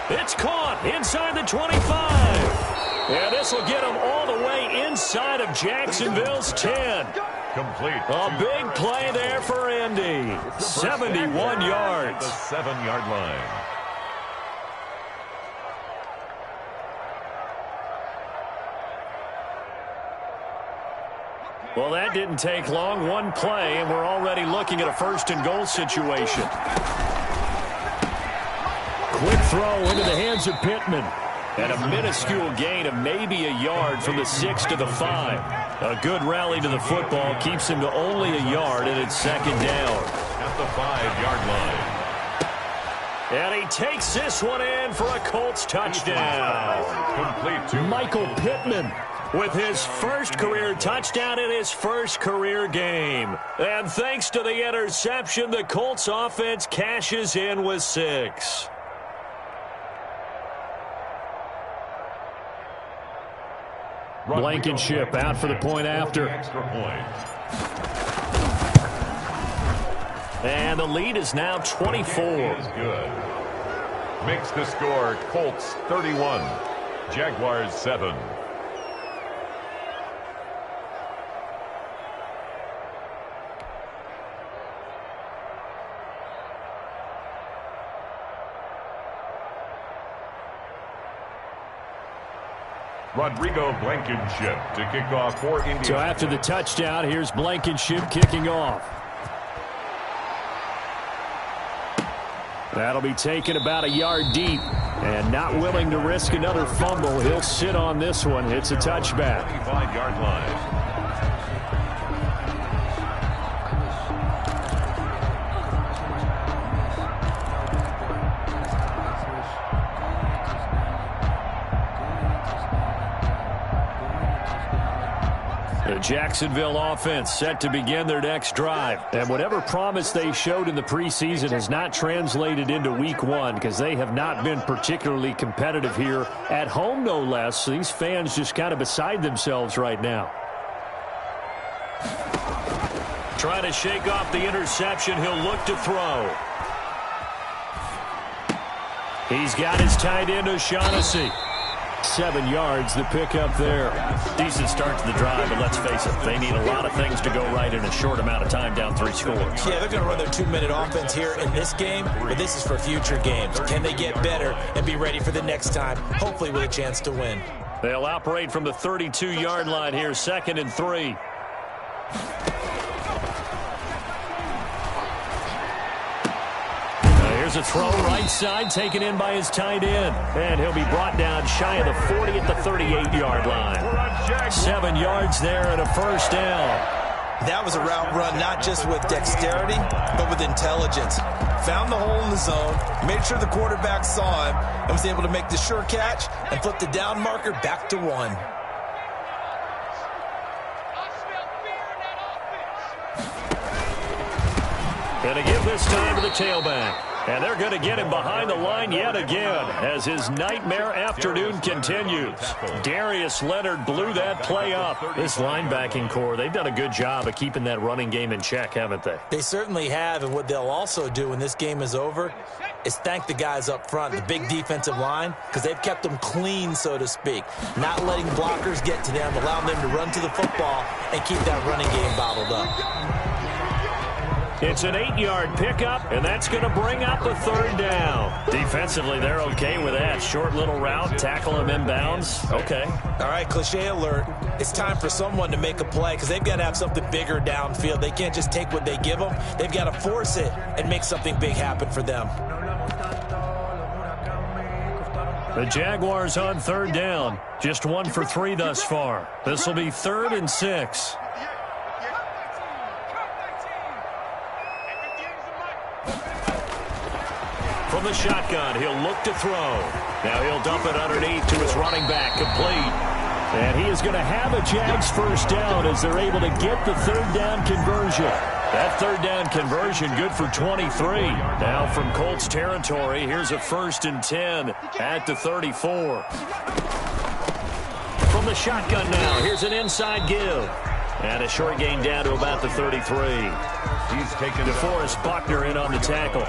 It's caught inside the 25. And this will get him all the way inside of Jacksonville's 10. Complete. A big play there for Indy. 71 yards. The 7-yard line. Well, that didn't take long. 1 play, and we're already looking at a 1st and goal situation. Quick throw into the hands of Pittman. And a minuscule gain of maybe a yard from the 6 to the 5. A good rally to the football keeps him to only a yard, and it's 2nd down. At the 5-yard line. And he takes this one in for a Colts touchdown. Complete to Michael Pittman with his 1st career touchdown in his 1st career game. And thanks to the interception, the Colts offense cashes in with 6. Blankenship out for the point after. Extra point. And the lead is now 24. Is good. Makes the score Colts 31, Jaguars 7. Rodrigo Blankenship to kick off for India. So after the touchdown, here's Blankenship kicking off. That'll be taken about a yard deep. And not willing to risk another fumble, he'll sit on this one. It's a touchback. 25-yard line. The Jacksonville offense set to begin their next drive. And whatever promise they showed in the preseason has not translated into week one because they have not been particularly competitive here at home, no less. So these fans just kind of beside themselves right now. Trying to shake off the interception. He'll look to throw. He's got his tight end, O'Shaughnessy. 7 yards, the pickup there. Decent start to the drive, but let's face it, they need a lot of things to go right in a short amount of time, down 3 scores. Yeah, they're going to run their 2-minute offense here in this game, but this is for future games. Can they get better and be ready for the next time, hopefully with a chance to win? They'll operate from the 32-yard line here, 2nd and 3. Here's a throw right side, taken in by his tight end. And he'll be brought down shy of the 40 at the 38-yard line. 7 yards there and a first down. That was a route run not just with dexterity, but with intelligence. Found the hole in the zone, made sure the quarterback saw him, and was able to make the sure catch and flip the down marker back to 1. Gonna give this time to the tailback. And they're going to get him behind the line yet again as his nightmare afternoon continues. Darius Leonard blew that play up. This linebacking core, they've done a good job of keeping that running game in check, haven't they? They certainly have, and what they'll also do when this game is over is thank the guys up front, the big defensive line, because they've kept them clean, so to speak. Not letting blockers get to them, allowing them to run to the football and keep that running game bottled up. It's an 8-yard pickup, and that's going to bring up a 3rd down. Defensively, they're okay with that. Short little route, tackle him inbounds. Okay. All right, cliche alert. It's time for someone to make a play because they've got to have something bigger downfield. They can't just take what they give them. They've got to force it and make something big happen for them. The Jaguars on 3rd down. Just 1 for 3 thus far. This will be 3rd and 6. From the shotgun, he'll look to throw. Now he'll dump it underneath to his running back, complete. And he is going to have a Jags first down as they're able to get the 3rd down conversion. That 3rd down conversion good for 23. Now from Colts territory, here's a 1st and 10 at the 34. From the shotgun now, here's an inside give. And a short gain down to about the 33. He's taken DeForest Buckner in on the tackle.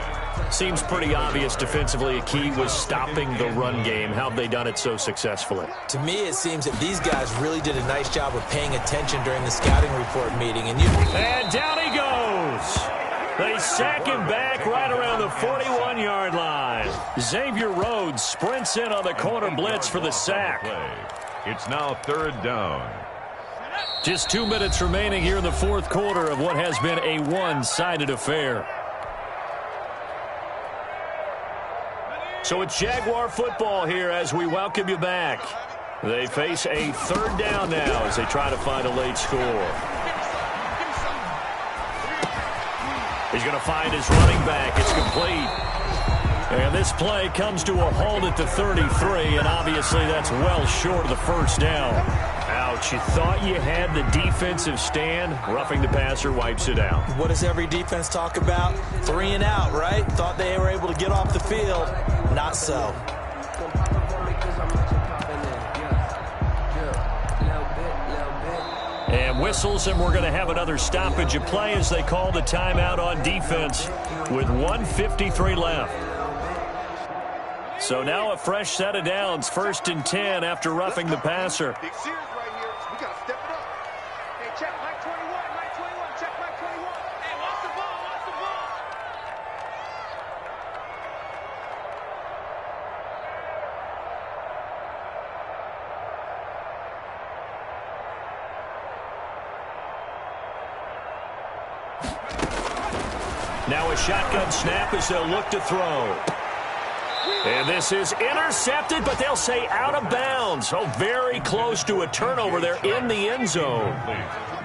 Seems pretty obvious defensively a key was stopping the run game. How have they done it so successfully? To me, it seems that these guys really did a nice job of paying attention during the scouting report meeting. And down he goes. They sack him back right around the 41-yard line. Xavier Rhodes sprints in on the corner blitz for the sack. It's now 3rd down. Just 2 minutes remaining here in the 4th quarter of what has been a one-sided affair. So it's Jaguar football here as we welcome you back. They face a 3rd down now as they try to find a late score. He's going to find his running back. It's complete. And this play comes to a halt at the 33, and obviously that's well short of the first down. Ouch, you thought you had the defensive stand. Roughing the passer wipes it out. What does every defense talk about? 3 and out, right? Thought they were able to get off the field. Not so. And whistles, and we're going to have another stoppage of play as they call the timeout on defense with 1:53 left. So now a fresh set of downs, 1st and 10 after roughing the passer. Big series right here. We got to step it up. Hey, check Mike 21, Mike 21, check Mike 21. Hey, watch the ball, watch the ball. Now a shotgun snap as they'll look to throw. And this is intercepted, but they'll say out of bounds. Oh, very close to a turnover there in the end zone.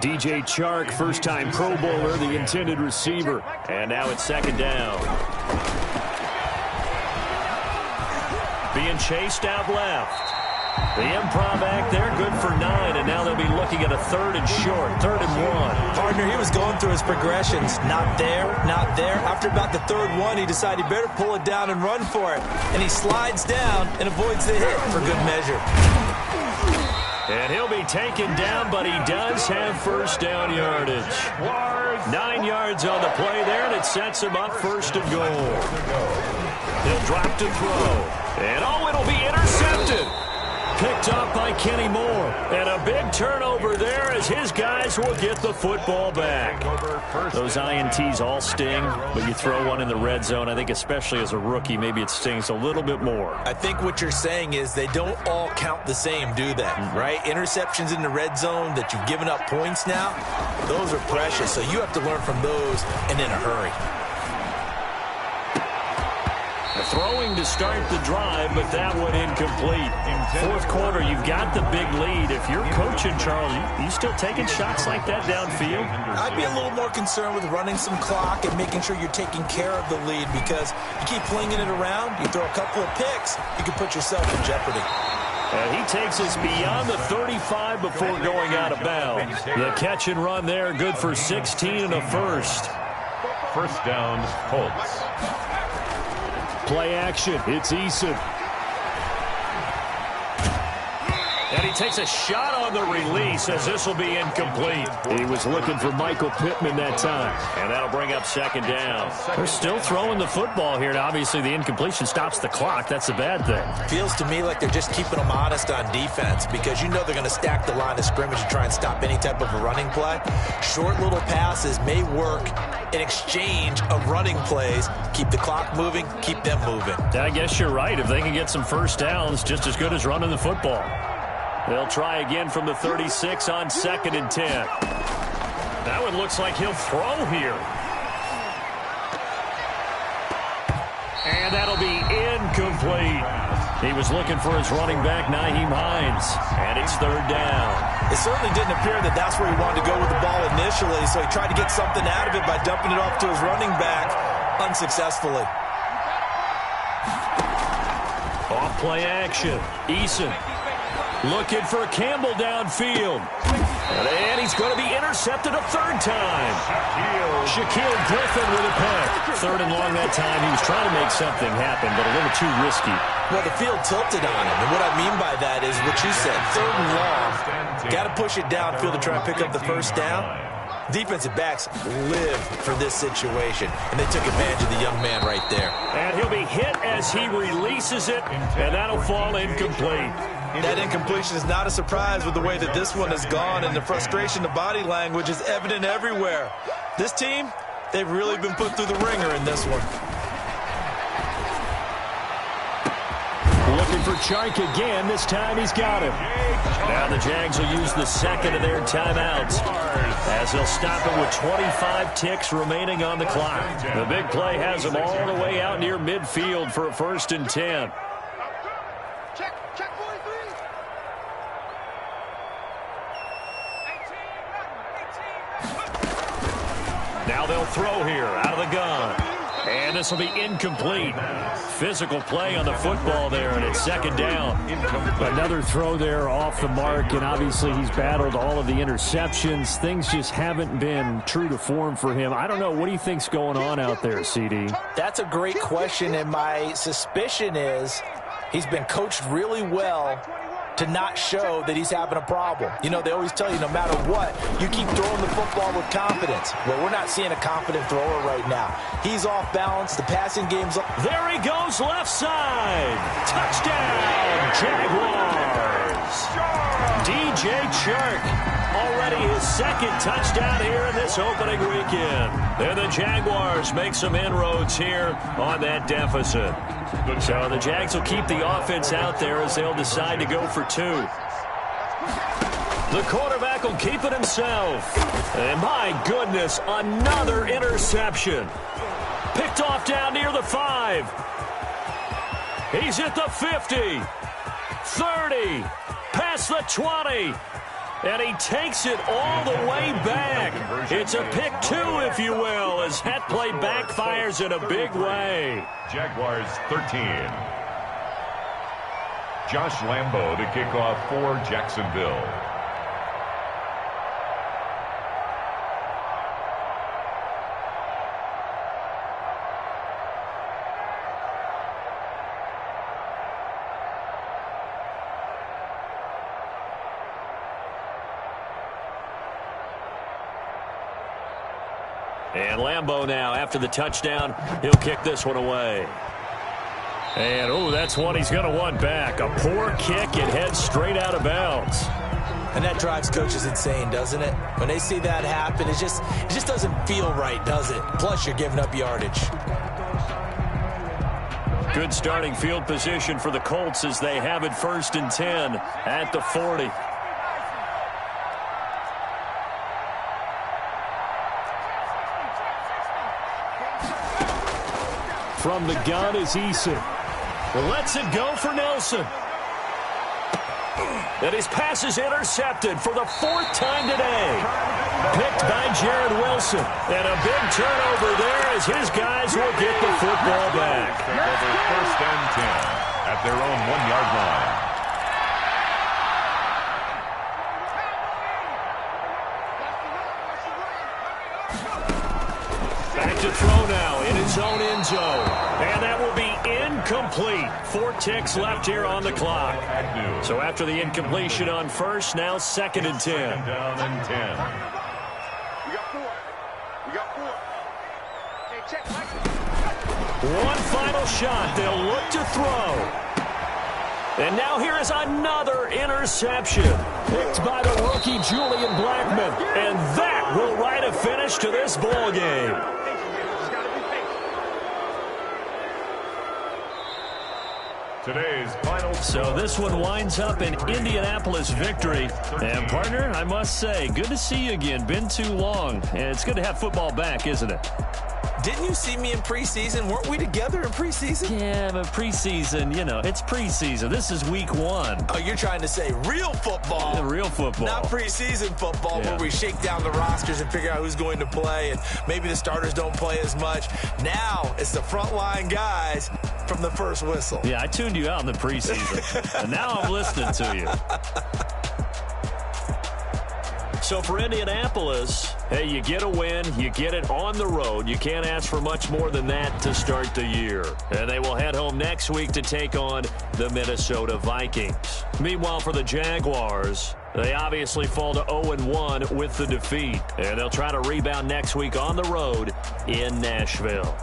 DJ Chark, first-time Pro Bowler, the intended receiver. And now it's 2nd down. Being chased out left. The improv act there, good for 9, and now they'll be looking at a 3rd and short, 3rd and 1. Partner, he was going through his progressions. Not there, not there. After about the 3rd one, he decided he better pull it down and run for it. And he slides down and avoids the hit for good measure. And he'll be taken down, but he does have 1st down yardage. 9 yards on the play there, and it sets him up 1st and goal. He'll drop to throw. And oh, it'll be intercepted. Picked up by Kenny Moore. And a big turnover there as his guys will get the football back. Those INTs all sting, but you throw one in the red zone, I think especially as a rookie, maybe it stings a little bit more. I think what you're saying is they don't all count the same, do they? Right? Interceptions in the red zone that you've given up points now, those are precious. So you have to learn from those and in a hurry. Throwing to start the drive, but that one incomplete. 4th quarter, you've got the big lead. If you're coaching, Charles, you still taking shots like that downfield? I'd be a little more concerned with running some clock and making sure you're taking care of the lead, because you keep flinging it around, you throw a couple of picks, you can put yourself in jeopardy. And he takes us beyond the 35 before going out of bounds. The catch and run there, good for 16 and a 1st. 1st down, Colts. Play action. It's Eason. And he takes a shot on the release as this will be incomplete. He was looking for Michael Pittman that time. And that'll bring up 2nd down. They're still throwing the football here. And obviously, the incompletion stops the clock. That's a bad thing. Feels to me like they're just keeping them honest on defense, because you know they're going to stack the line of scrimmage and try and stop any type of a running play. Short little passes may work in exchange of running plays. Keep the clock moving, keep them moving. I guess you're right. If they can get some 1st downs, just as good as running the football. They'll try again from the 36 on 2nd and 10. That one looks like he'll throw here. And that'll be incomplete. He was looking for his running back, Nyheim Hines. And it's 3rd down. It certainly didn't appear that that's where he wanted to go with the ball initially, so he tried to get something out of it by dumping it off to his running back unsuccessfully. Off play action. Eason looking for Campbell downfield. And he's going to be intercepted a 3rd time. Shaquille Griffin with a pick. 3rd and long that time. He was trying to make something happen, but a little too risky. Well, the field tilted on him, and what I mean by that is what you said. 3rd and long. Got to push it downfield to try and pick up the 1st down. Defensive backs live for this situation, and they took advantage of the young man right there. And he'll be hit as he releases it, and that'll fall incomplete. That incompletion is not a surprise with the way that this one has gone, and the frustration, the body language is evident everywhere. This team, they've really been put through the ringer in this one. Looking for Chark again. This time he's got him. Now the Jags will use the 2nd of their timeouts as they'll stop it with 25 ticks remaining on the clock. The big play has them all the way out near midfield for a 1st and 10. Check 43. 18. Now they'll throw here out of the gun. And this will be incomplete. Physical play on the football there, and it's 2nd down. Another throw there off the mark, and obviously he's battled all of the interceptions. Things just haven't been true to form for him. I don't know. What do you think's going on out there, CD? That's a great question, and my suspicion is he's been coached really well to not show that he's having a problem. You know, they always tell you no matter what, you keep throwing the football with confidence. Well, we're not seeing a confident thrower right now. He's off balance. The passing game's up. There he goes, left side. Touchdown, Jaguars. DJ Chark. Already his second touchdown here in this opening weekend. And the Jaguars make some inroads here on that deficit. So the Jags will keep the offense out there as they'll decide to go for 2. The quarterback will keep it himself. And my goodness, another interception. Picked off down near the 5. He's at the 50. 30. Past the 20. And he takes it all the way back. It's a pick 2, if you will, as that play backfires in a big way. Jaguars 13. Josh Lambo to kick off for Jacksonville. And Lambo now, after the touchdown, he'll kick this one away. And, oh, that's one he's going to want back. A poor kick, it heads straight out of bounds. And that drives coaches insane, doesn't it? When they see that happen, it just doesn't feel right, does it? Plus, you're giving up yardage. Good starting field position for the Colts as they have it 1st and 10 at the 40. From the gun is Eason. Lets it go for Nelson. And his pass is intercepted for the 4th time today. Picked by Jared Wilson. And a big turnover there as his guys will get the football back. Over 1st and 10 at their own 1-yard line. Back to throw now in his own end zone. And that will be incomplete. 4 ticks left here on the clock. So after the incompletion on first, now 2nd and 10. Down and 10. We got 4. We got 4. Hey, check. One final shot. They'll look to throw. And now here is another interception. Picked by the rookie Julian Blackmon. And that will write a finish to this ball game. Today's final. So this one winds up an Indianapolis victory. And, partner, I must say, good to see you again. Been too long. And it's good to have football back, isn't it? Didn't you see me in preseason? Weren't we together in preseason? Yeah, but preseason, you know, it's preseason. This is week 1. Oh, you're trying to say real football. Yeah, real football. Not preseason football where we shake down the rosters and figure out who's going to play, and maybe the starters don't play as much. Now it's the frontline guys from the first whistle. Yeah, I tuned you out in the preseason, and now I'm listening to you. So for Indianapolis, hey, you get a win, you get it on the road. You can't ask for much more than that to start the year. And they will head home next week to take on the Minnesota Vikings. Meanwhile, for the Jaguars, they obviously fall to 0-1 with the defeat. And they'll try to rebound next week on the road in Nashville.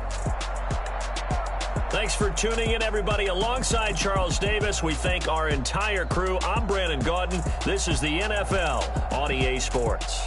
Thanks for tuning in, everybody. Alongside Charles Davis, we thank our entire crew. I'm Brandon Gaudin. This is the NFL on EA Sports.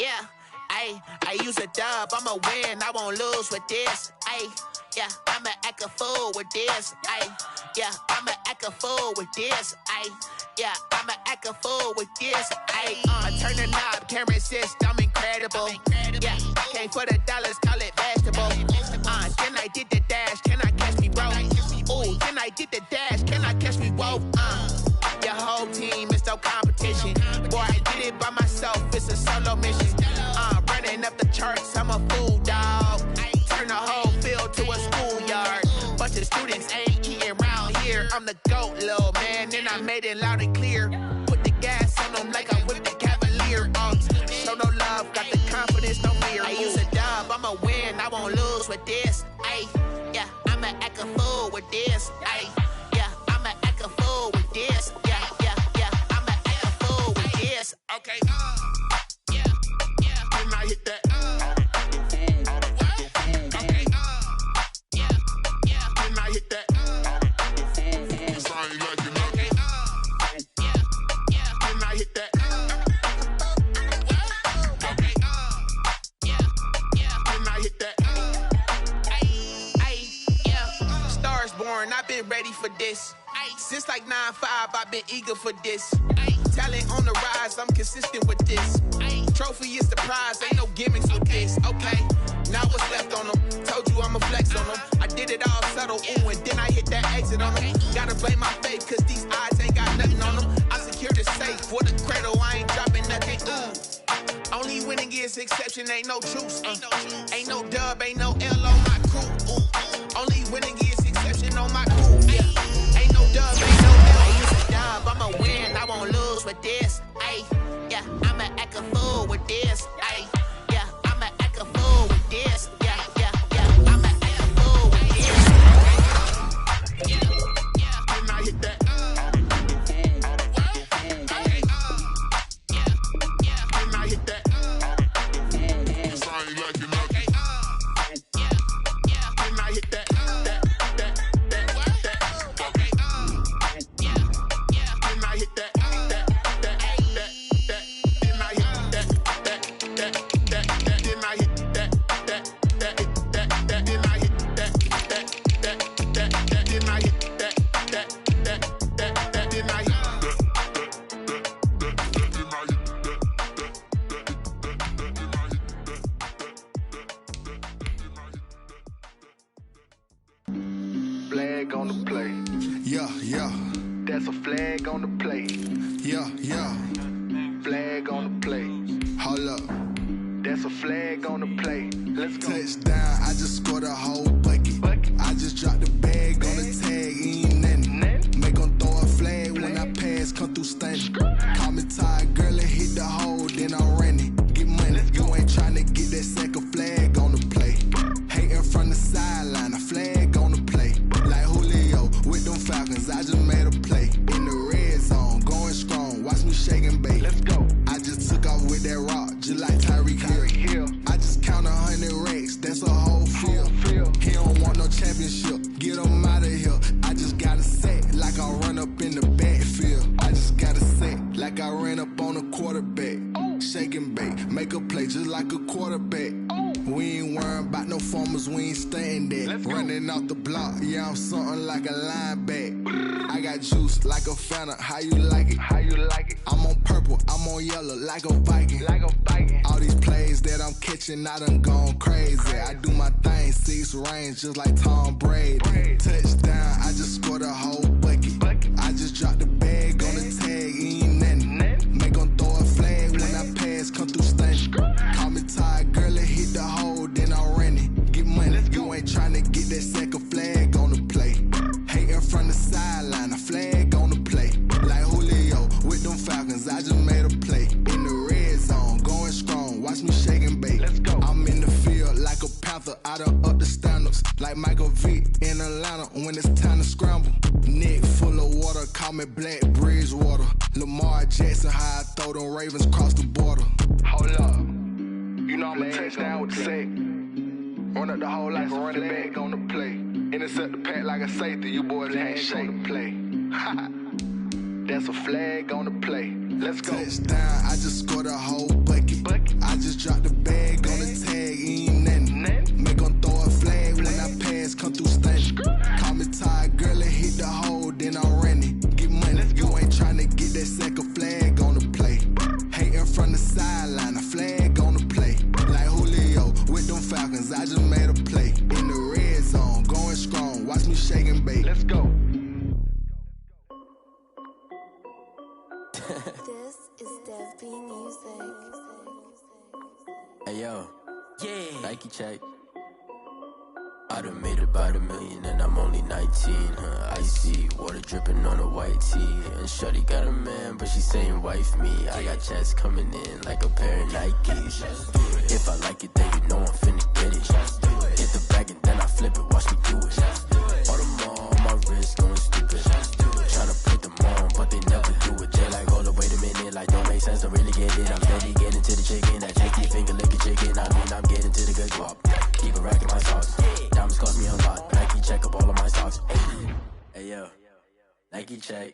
Yeah, I use a dub, I'ma win, I won't lose with this. Yeah, I'ma act a fool with this. Yeah, I'ma act a fool with this. Yeah, I'ma act a fool with this. I turn the knob, camera assist, I'm incredible. Yeah, came for the dollars, call it vegetable. Then I did the dash, can I catch me, bro? Ooh, then I did the dash, can I catch me, whoa? Your whole team is no competition. Boy, I did it by myself, it's a solo mission. Running up the charts, I'm a fool, dog. Turn the whole field to a schoolyard. Bunch of students ain't eating round here. I'm the GOAT, little man, and I made it loud and clear. Put the gas on them like I'm with the Cavalier. Show no love, got the confidence, no fear. I use a dub, I'ma win, I won't lose with this. Yeah, I'ma act a fool with this. Yeah, I'ma act a fool with this. Yeah, I'ma act a fool with this. Okay, yeah, when I hit that. Okay, yeah, when I hit that. Cause I ain't like it. Okay, yeah, when I hit that. Okay, yeah, when I hit that. Yeah, Stars born, I've been ready for this. Since like 9-5, I've been eager for this. Talent on the rise, I'm consistent with this. Trophy is the prize, ain't no gimmicks with this. Okay, now what's left on them? Told you I'ma flex on them. I did it all subtle, ooh, and then I hit that exit on them. Gotta blame my faith, cause these odds ain't got nothing on them. I secured the safe for the cradle, I ain't dropping nothing, ooh. Only winning is exception, ain't no truce. Ain't no dub, ain't no L on my crew. Ooh. Only winning is exception on my crew. Yeah. Ain't no dub, ain't no L. I use a dub, I'ma win, I won't lose with this. Yeah, I'ma act a fool with this. Yeah, I'ma act a fool with this. Yeah, I'ma act a fool with this. Yeah, when I hit that. Okay, yeah, when I hit that. Cause I ain't like it. Okay, yeah, when I hit that. Okay, yeah, when I hit that. Flag on the play. Yeah. That's a flag on the play. Yeah. Flag on the play. Hold up. That's a flag on the play. Let's go. Touchdown, I just scored a whole bucket. I just dropped the bag on the tag, ain't nothing. Make them throw a flag when I pass, come through stunning. Call me tired, girl, and hit the hole, then I'm running. Get money, you ain't trying to get that second flag on the play. Hating from the sideline, a flag on the play. Like Julio with them Falcons, I just made a play. In the red zone, going strong, watch me shake and bake. Let's go. I just took off with that rock, just like Tyreek Hill. I just count 100 racks, that's a whole field. He don't want no championship, get him out of here. I just got a set, like I run up in the backfield. I just got a set, like I ran up on a quarterback. Shake and bake, make a play just like a quarterback. We ain't worrying about no formers, we ain't staying there. Running off the block, yeah, I'm something like a lineback. I got juice like a Fanta, how you like it? I'm on purple, I'm on yellow, like a Viking. All these plays that I'm catching, I done gone crazy. I do my thing, 6 range, just like Tom Brady. Touchdown, I just scored a whole bucket. I just dropped the bag on the tag, ain't nothing. Make them throw a flag when I pass, come through stunning. Call me tired, girl, and hit the hole, then I'm running. Get money, you ain't trying to get that second flag on the play. Hating from the sideline, a flag on the play. Like Julio with them Falcons, I just made a play. In the red zone, going strong, watch me shake and bake. I'm in the field like a Panther, I done up the standards. Like Michael Vick in Atlanta when it's time to scramble. Neck full of water, call me Black Bridgewater. Lamar Jackson, how I throw them Ravens cross the border. Hold up. You know I'm a touchdown with the sack. Run up the hole like a running back on the play. Intercept the pack like a safety. You boys ain't on the play. That's a flag on the play. Let's go. Touchdown, I just scored a whole bucket. I just Hey yo, yeah. Nike check. I done made about $1 million and I'm only 19. Icy water dripping on a white tee. And shorty got a man, but she saying wife me. I got checks coming in like a pair of Nikes. If I like it, then you know I'm finna get it. Hit the bag and then I flip it, watch me do it. All them on my wrist going stupid. Tryna put them on, but they never do it. They like, hold up, wait a minute, like don't make sense to really get it. I'm steady getting to the chicken, that tasty finger licking chicken. I mean, I'm getting to the good guap. Keep a rack in my socks. Diamonds cost me a lot. Nike check up all of my socks. Hey yo, Nike check.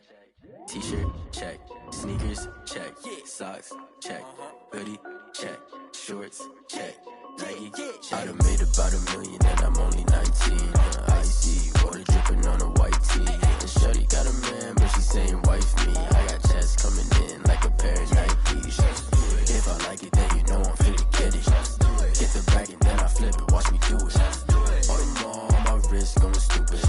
T-shirt check. Sneakers check. Socks check. Hoodie check. Shorts check. Nike check. I done made about $1 million and I'm only 19. Icy water dripping on a white tee. And shorty got a man, but she saying wife me. I got checks coming in like a pair of Nikes. If I like it, then you know I'm finna get it. Get the bag and then I flip it, watch me do it. All them on my wrist going stupid.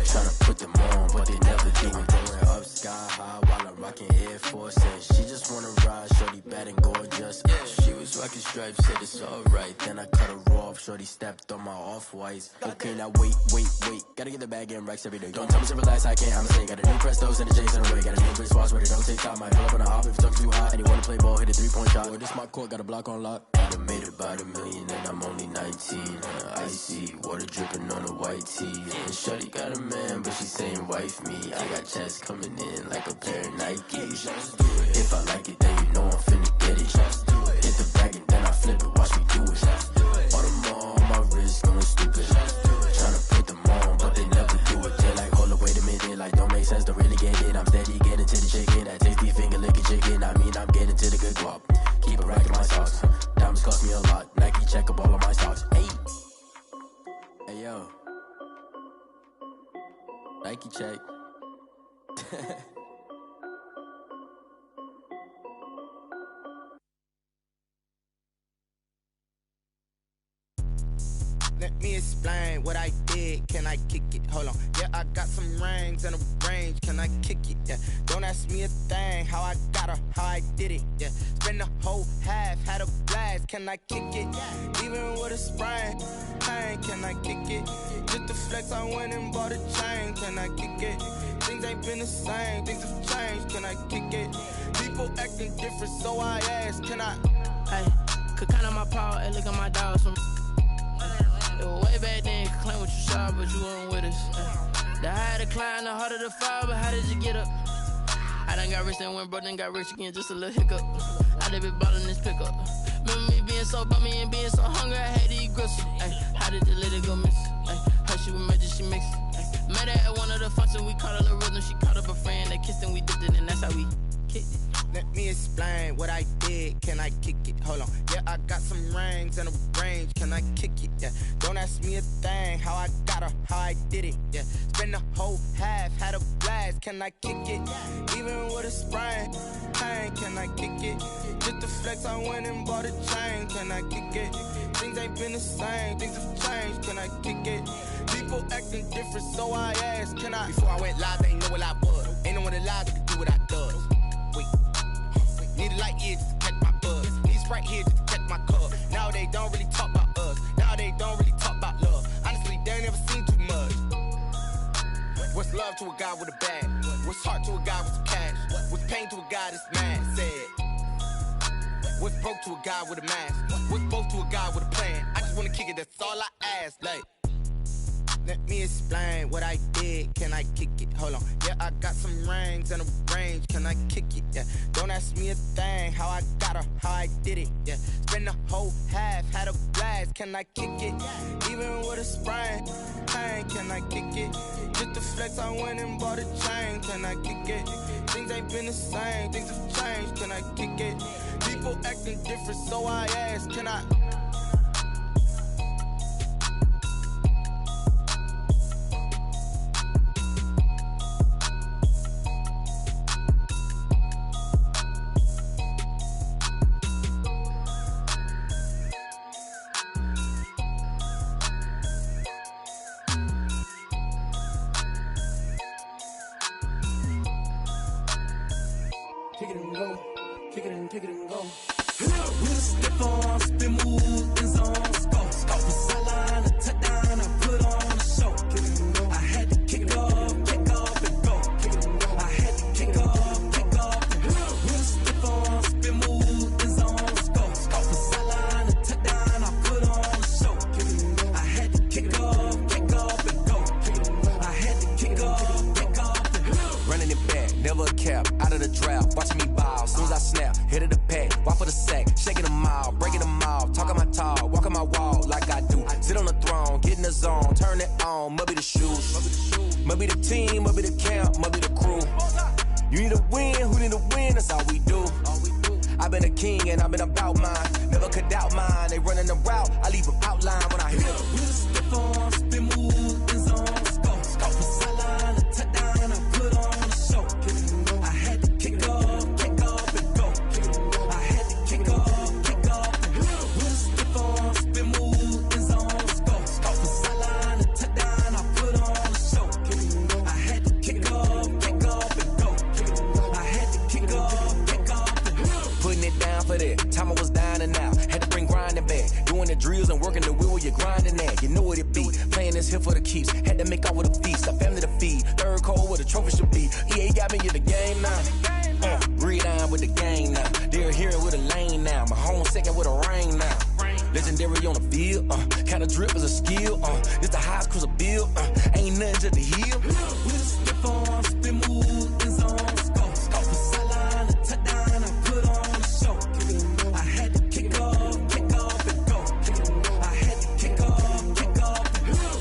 Tryna put them on, but they never do it. Going up sky high while I'm rocking Air Forces. She just wanna ride, shorty bad and gorgeous. She was rocking stripes, said it's alright. Then I cut her off, shorty stepped on my off-whites. Okay, now wait. Gotta get the bag and racks every day. Don't tell me to relax, I can't, I'm saying. Got a new Prestos and a J's in a way. Got a new British watch, but it don't take time. Might pull up on a hop if it talks too hot. And you wanna play ball, hit a 3-point shot. Or this my court, got a block on lock. I done made about $1 million and I'm only 19. Icy water dripping on a white tee. And shorty got a man, but she saying wife me. I got checks coming in like a pair of Nikes. If I like it, then you know I'm finna get it. Hit the bag and then I flip it, watch me do it. All them on my wrist going stupid. Tryna put them on, but they never do it. They like, hold up, wait a minute, like don't make sense to really get it. I'm steady getting to the chicken, that tasty finger licking chicken. I mean, I'm getting to the good guap. Keep a rack in my socks. Diamonds cost me a lot. Nike check up all of my socks. Hey yo, Nike check. Let me explain what I did. Can I kick it? Hold on. Yeah, I got some rings and a range. Can I kick it? Yeah. Don't ask me a thing. How I got her, how I did it. Yeah. Spend the whole half, had a blast. Can I kick it? Even with a sprain. Pain, can I kick it? Just the flex, I went and bought a chain. Can I kick it? Things ain't been the same. Things have changed. Can I kick it? People acting different, so I ask. Can I? Hey, could count on my power and look at my dogs from. It was way back then, you could claim what you saw, but you weren't with us. The higher the climb, the harder the fall, but how did you get up? I done got rich and went broke, then got rich again, just a little hiccup. I done been ballin' this pickup. Remember me being so bummy and being so hungry, I had to eat gristle. How did you let it go miss? How she was magic, she mixed. Met her at one of the functions, we caught a little rhythm, she caught up a friend, they kissed and we dipped it, and that's how we kicked it. Let me explain what I did. Can I kick it? Hold on. Yeah, I got some rings and a range. Can I kick it? Yeah. Don't ask me a thing. How I got her, how I did it. Yeah. Spend the whole half, had a blast. Can I kick it? Even with a sprain. Pain, can I kick it? Just the flex, I went and bought a chain. Can I kick it? Things ain't been the same. Things have changed. Can I kick it? People acting different, so I asked. Can I? Before I went live, they ain't know what I was. Ain't no one alive that could do what I does. Wait. Need a light year just to catch my buzz. Need Sprite here just to catch my cup. Now they don't really talk about us. Now they don't really talk about love. Honestly, they ain't never seen too much. What's love to a guy with a bag? What's heart to a guy with some cash? What's pain to a guy that's mad? Said. What's broke to a guy with a mask? What's both to a guy with a plan? I just wanna kick it, that's all I ask. Like, let me explain what I did. Can I kick it? Hold on. Yeah, I got some rings and a range. Can I kick it? Yeah. Don't ask me a thing. How I got her, how I did it. Yeah. Spend the whole half, had a blast. Can I kick it? Even with a sprain. Pain, can I kick it? Just the flex, I went and bought a chain. Can I kick it? Things ain't been the same. Things have changed. Can I kick it? People acting different, so I ask. Can I? We'll step on spin, move, and zone, score. Off the sideline, a touchdown, I put on a show. I had to kick off and go. I had to kick off and go. Real stiff on spin, move, and zone, score. Off the sideline, a touchdown, I put on a show. I had to kick off and go. I had to kick off and go. Running it back, never a cap, out of the draft, watching me ball. Soon as I snap, hit of the pack, walk for the sack, shaking them all, breaking them off, talking my talk, walking my wall like I do. Sit on the throne, get in the zone, turn it on, must be the shoes, must be the team, must be the camp, must be the crew. You need a win, who need a win, that's all we do. I've been a king and I've been about mine, never could doubt mine. They running the route, I leave them outline when I hit them. Real stiff on spin, move, and zone, score. Off the sideline, a touchdown, I put on a show. I had to kick off and go. I had to kick off and go. Real stiff on spin, move, and zone, score. Off the sideline, a touchdown, I put on a show. I had to kick off and go. I had to kick off and go. Putting it down for that, time I was down and out, had to bring grinding back, doing the drills and working the wheel where you're grinding at, you know what it be, playing this here for the keeps, had to make out with a feast, a family to feed, third cold where the trophy should be, EA got me in the game now, breathe on with the game now, they're hearing with a lane now, my home second with a rain now, legendary on the field, kinda drip is a skill, it's the highest cruiser bill, ain't nothing to the heel. We'll step on, spin, move, and zone, score. Off the sideline, a touchdown, I put on a show. I had to kick off and go. I had to kick off and go.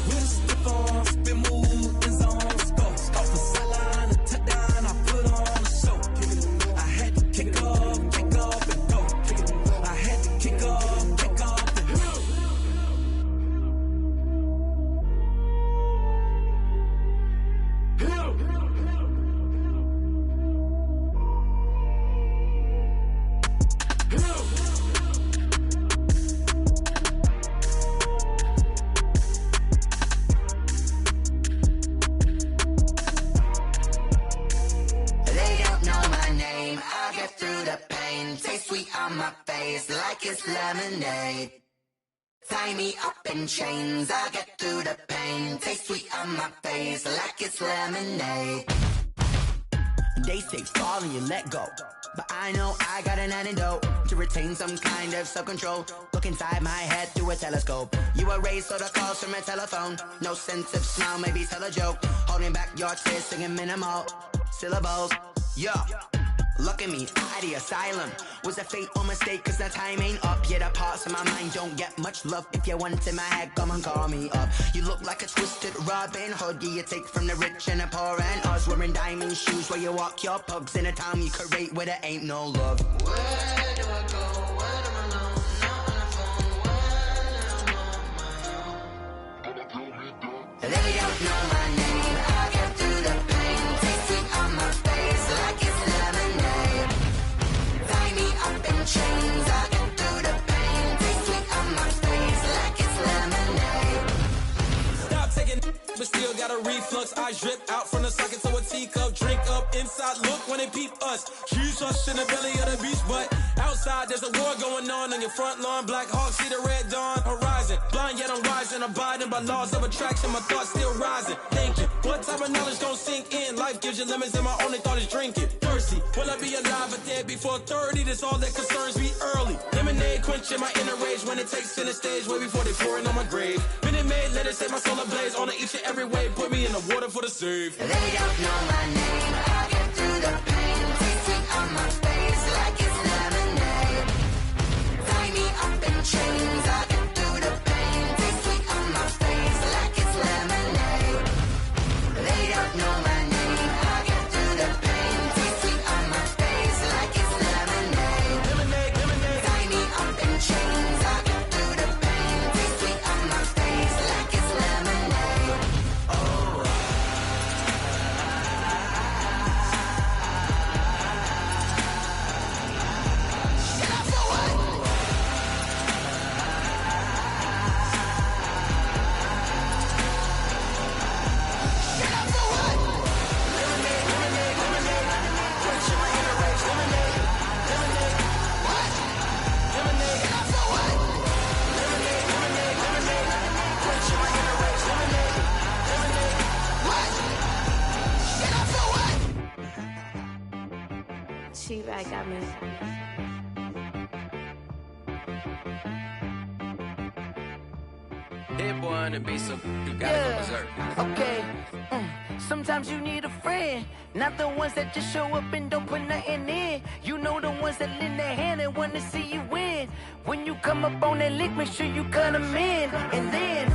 We'll step on, spin, move, and zone, score. Off the sideline, a touchdown, I put on a show. I had to kick off and go. I had to kick off and go. They don't know my name, I'll get through the pain. Taste sweet on my face like it's lemonade. Tie me up in chains, I'll get through the pain. Taste sweet on my face like it's lemonade. They say fall and you let go, but I know I got an antidote to retain some kind of self-control. Look inside my head through a telescope. You erase all the calls from a telephone. No sense of smile, maybe tell a joke. Holding back your tears, singing minimal syllables. Yeah, look at me, out the asylum. Was a fate or mistake, cause the time ain't up. Yet the parts of my mind don't get much love. If you want in my head, come and call me up. You look like a twisted Robin Hood. Yeah, you take from the rich and the poor and us. Wearing diamond shoes where you walk your pugs in a town you create where there ain't no love. Where do I go? Where am I now? Not on the phone. When I'm on my own. They don't know my name. I get through the pain. Taste sweet on my face like it's lemonade. Tie me up in chains. I get through the pain. Taste sweet on my face like it's lemonade. Stop taking, but still got a reflux. I drip out from the socket to a teacup. Drink up inside, look when they peep us. Choose us in the belly of the beast, but outside there's a war going on your front lawn. Black Hawk, see the red dawn horizon. Blind yet I'm rising, abiding by laws of attraction. My thoughts still rising, thinking what type of knowledge don't sink in. Life gives you limits and my only thought is drinking. Thirsty, will I be alive or dead before 30? That's all that concerns me early. Lemonade quenching my inner rage when it takes center stage way before they pour it on my grave. Minute Maid, let it set my soul ablaze on each and every way. Put me in the water for the save. They don't know my name. I get through the pain. Taste sweet on my face like it's lemonade. Tie me up in chains. I get through the pain. Taste sweet on my face like it's lemonade. They don't know my name. I get through the pain. Taste sweet on my face like it's lemonade. Tie me up in chains. I get through the pain. Taste sweet on my face like it's lemonade. Oh. Hit boy on the beat, so you gotta go berserk. Okay. Sometimes you need a friend, not the ones that just show up and don't put nothing in. You know the ones that lend their hand and want to see you win. When you come up on that lick, make sure you cut them in. And then,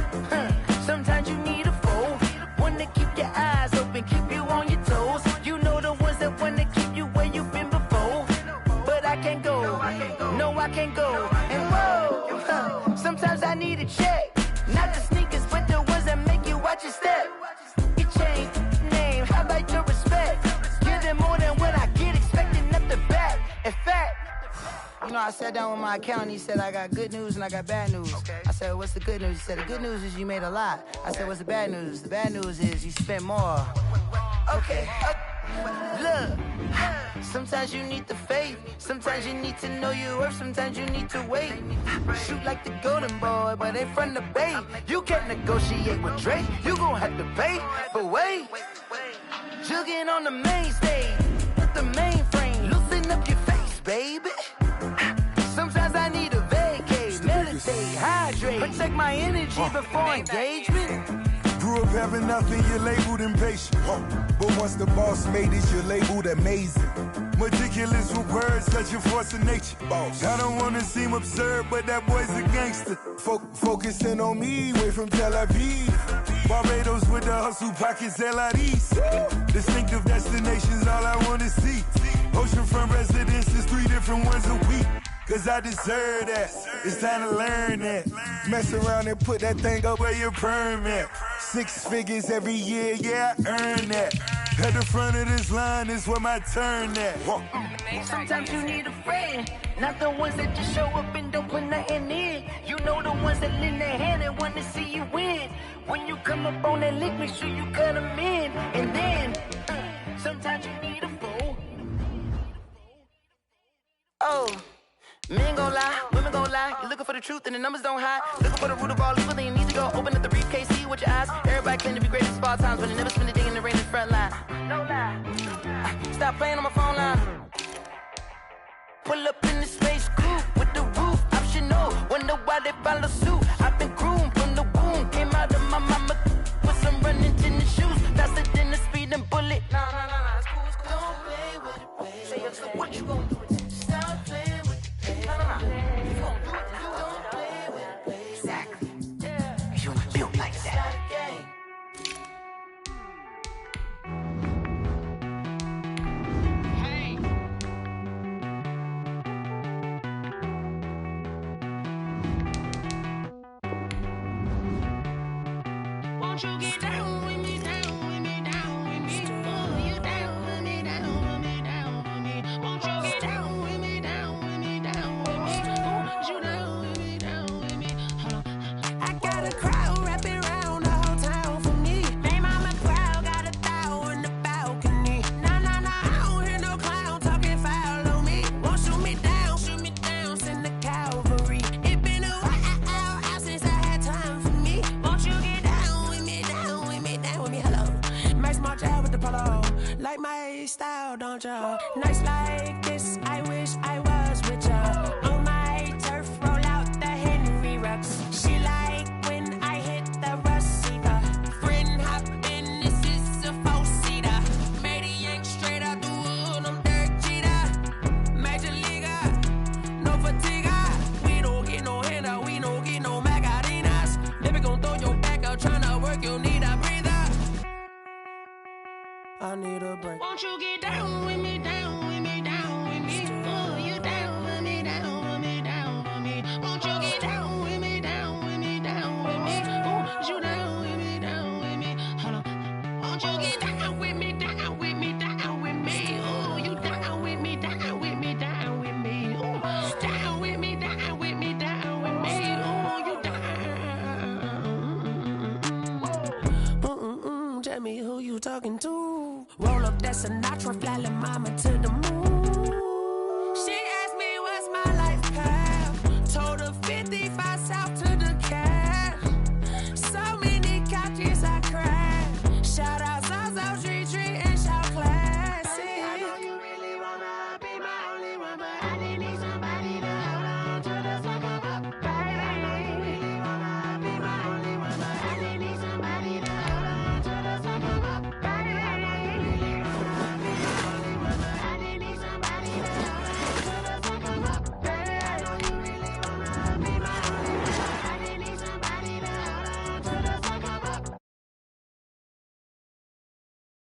sometimes you need a foe, one to keep your eyes open, keep you on your toes. You know the ones that want to keep you where you've been before. But I can't go, no I can't go. And whoa, sometimes I need a check. Not the sneakers, but the ones that make you watch your step. Your chain, name, how about your respect? Give them more than what I get, expecting nothing back. In fact, you know, I sat down with my accountant, he said, I got good news and I got bad news. I said, what's the good news? He said, the good news is you made a lot. I said, what's the bad news? The bad news is you spent more. Okay, look, sometimes you need the faith, sometimes you need to know your worth, sometimes you need to wait. Shoot like the golden boy, but they from the bay. You can't negotiate with Drake, you gon' have to pay. But wait, jugging on the main stage, with the mainframe, loosen up your face, baby. Sometimes I need a vacate, meditate, hydrate, protect my energy before engagement. Grew up having nothing, you're labeled impatient. But once the boss made it, you're labeled amazing. Meticulous with words, such a force of nature. I don't wanna seem absurd, but that boy's a gangster. Focusing on me, way from Tel Aviv. Barbados with the hustle pockets, LIDs. Distinctive destinations, all I wanna see. Oceanfront residences, 3 different ones a week. Cause I deserve that, it's time to learn that. Mess around and put that thing up where your permit. 6 figures every year, yeah, I earn that. At the front of this line is where my turn at. Sometimes you need a friend, not the ones that just show up and don't put nothing in. You know the ones that lend their hand and want to see you win. When you come up on that lick, make sure you cut them in. And then, sometimes you need a foe. Oh. Men gon' lie, women gon' lie. You're looking for the truth and the numbers don't hide. Looking for the root of all evil, then you need to go open up the briefcase, see with your eyes. Everybody claim to be great at all times, but they never spend a day in the rain in the front line. No lie. Stop playing on my phone line. Pull up in the space coupe with the roof optional. Wonder why they follow suit. I've been groomed from the womb. Came out of my mama with some running tennis shoes. Faster than the speeding bullet. Nah, it's cool, it's cool. Don't play with it, baby. Say so what you gon' do? Stop playing with it. You gon' do it, don't play with it, baby. Exactly. Yeah. You built like that. Hey. Won't you get down with me, down with me, down with me? Oh, you down with me, down with me, down with me. Won't you get down with me, down with me, down with me? Oh, you down with me, down with me? Hold on. I got a crowd wrapping around the whole town for me. They mama crowd got 1,000 in the balcony. Nah, I don't hear no clown talking foul on me. Won't shoot me down, send the cavalry. It been a while since I had time for me. Won't you get down with me, down with me, down with me? Hello. Nice march out with the polo. Like my style, don't ya? Nice like this, I wish I was with ya. On my turf, roll out the Henry Rux. She like when I hit the receiver. Friend hop in, this is a 4-seater. Made a yank straight out the wood, I'm Derek Jeter. Major leaguer, no fatigue. We don't get no handout, we don't get no Macarinas. Never gon' throw your back out, tryna work, you need a breather. I need a break. Won't you get down with me, down with me, down with me? Oh, you down with me, down with me, down with me. Won't you get down with me, down with me, down with me? Oh, you down with me, down with me? Hold on. Won't you get down with me, down with me, down with me? Oh, you down with me, down with me, down with me? Oh, down with me, down with me, down with me? Oh, you down. Tell me who you talking to. Roll up that Sinatra, fly mama to the moon.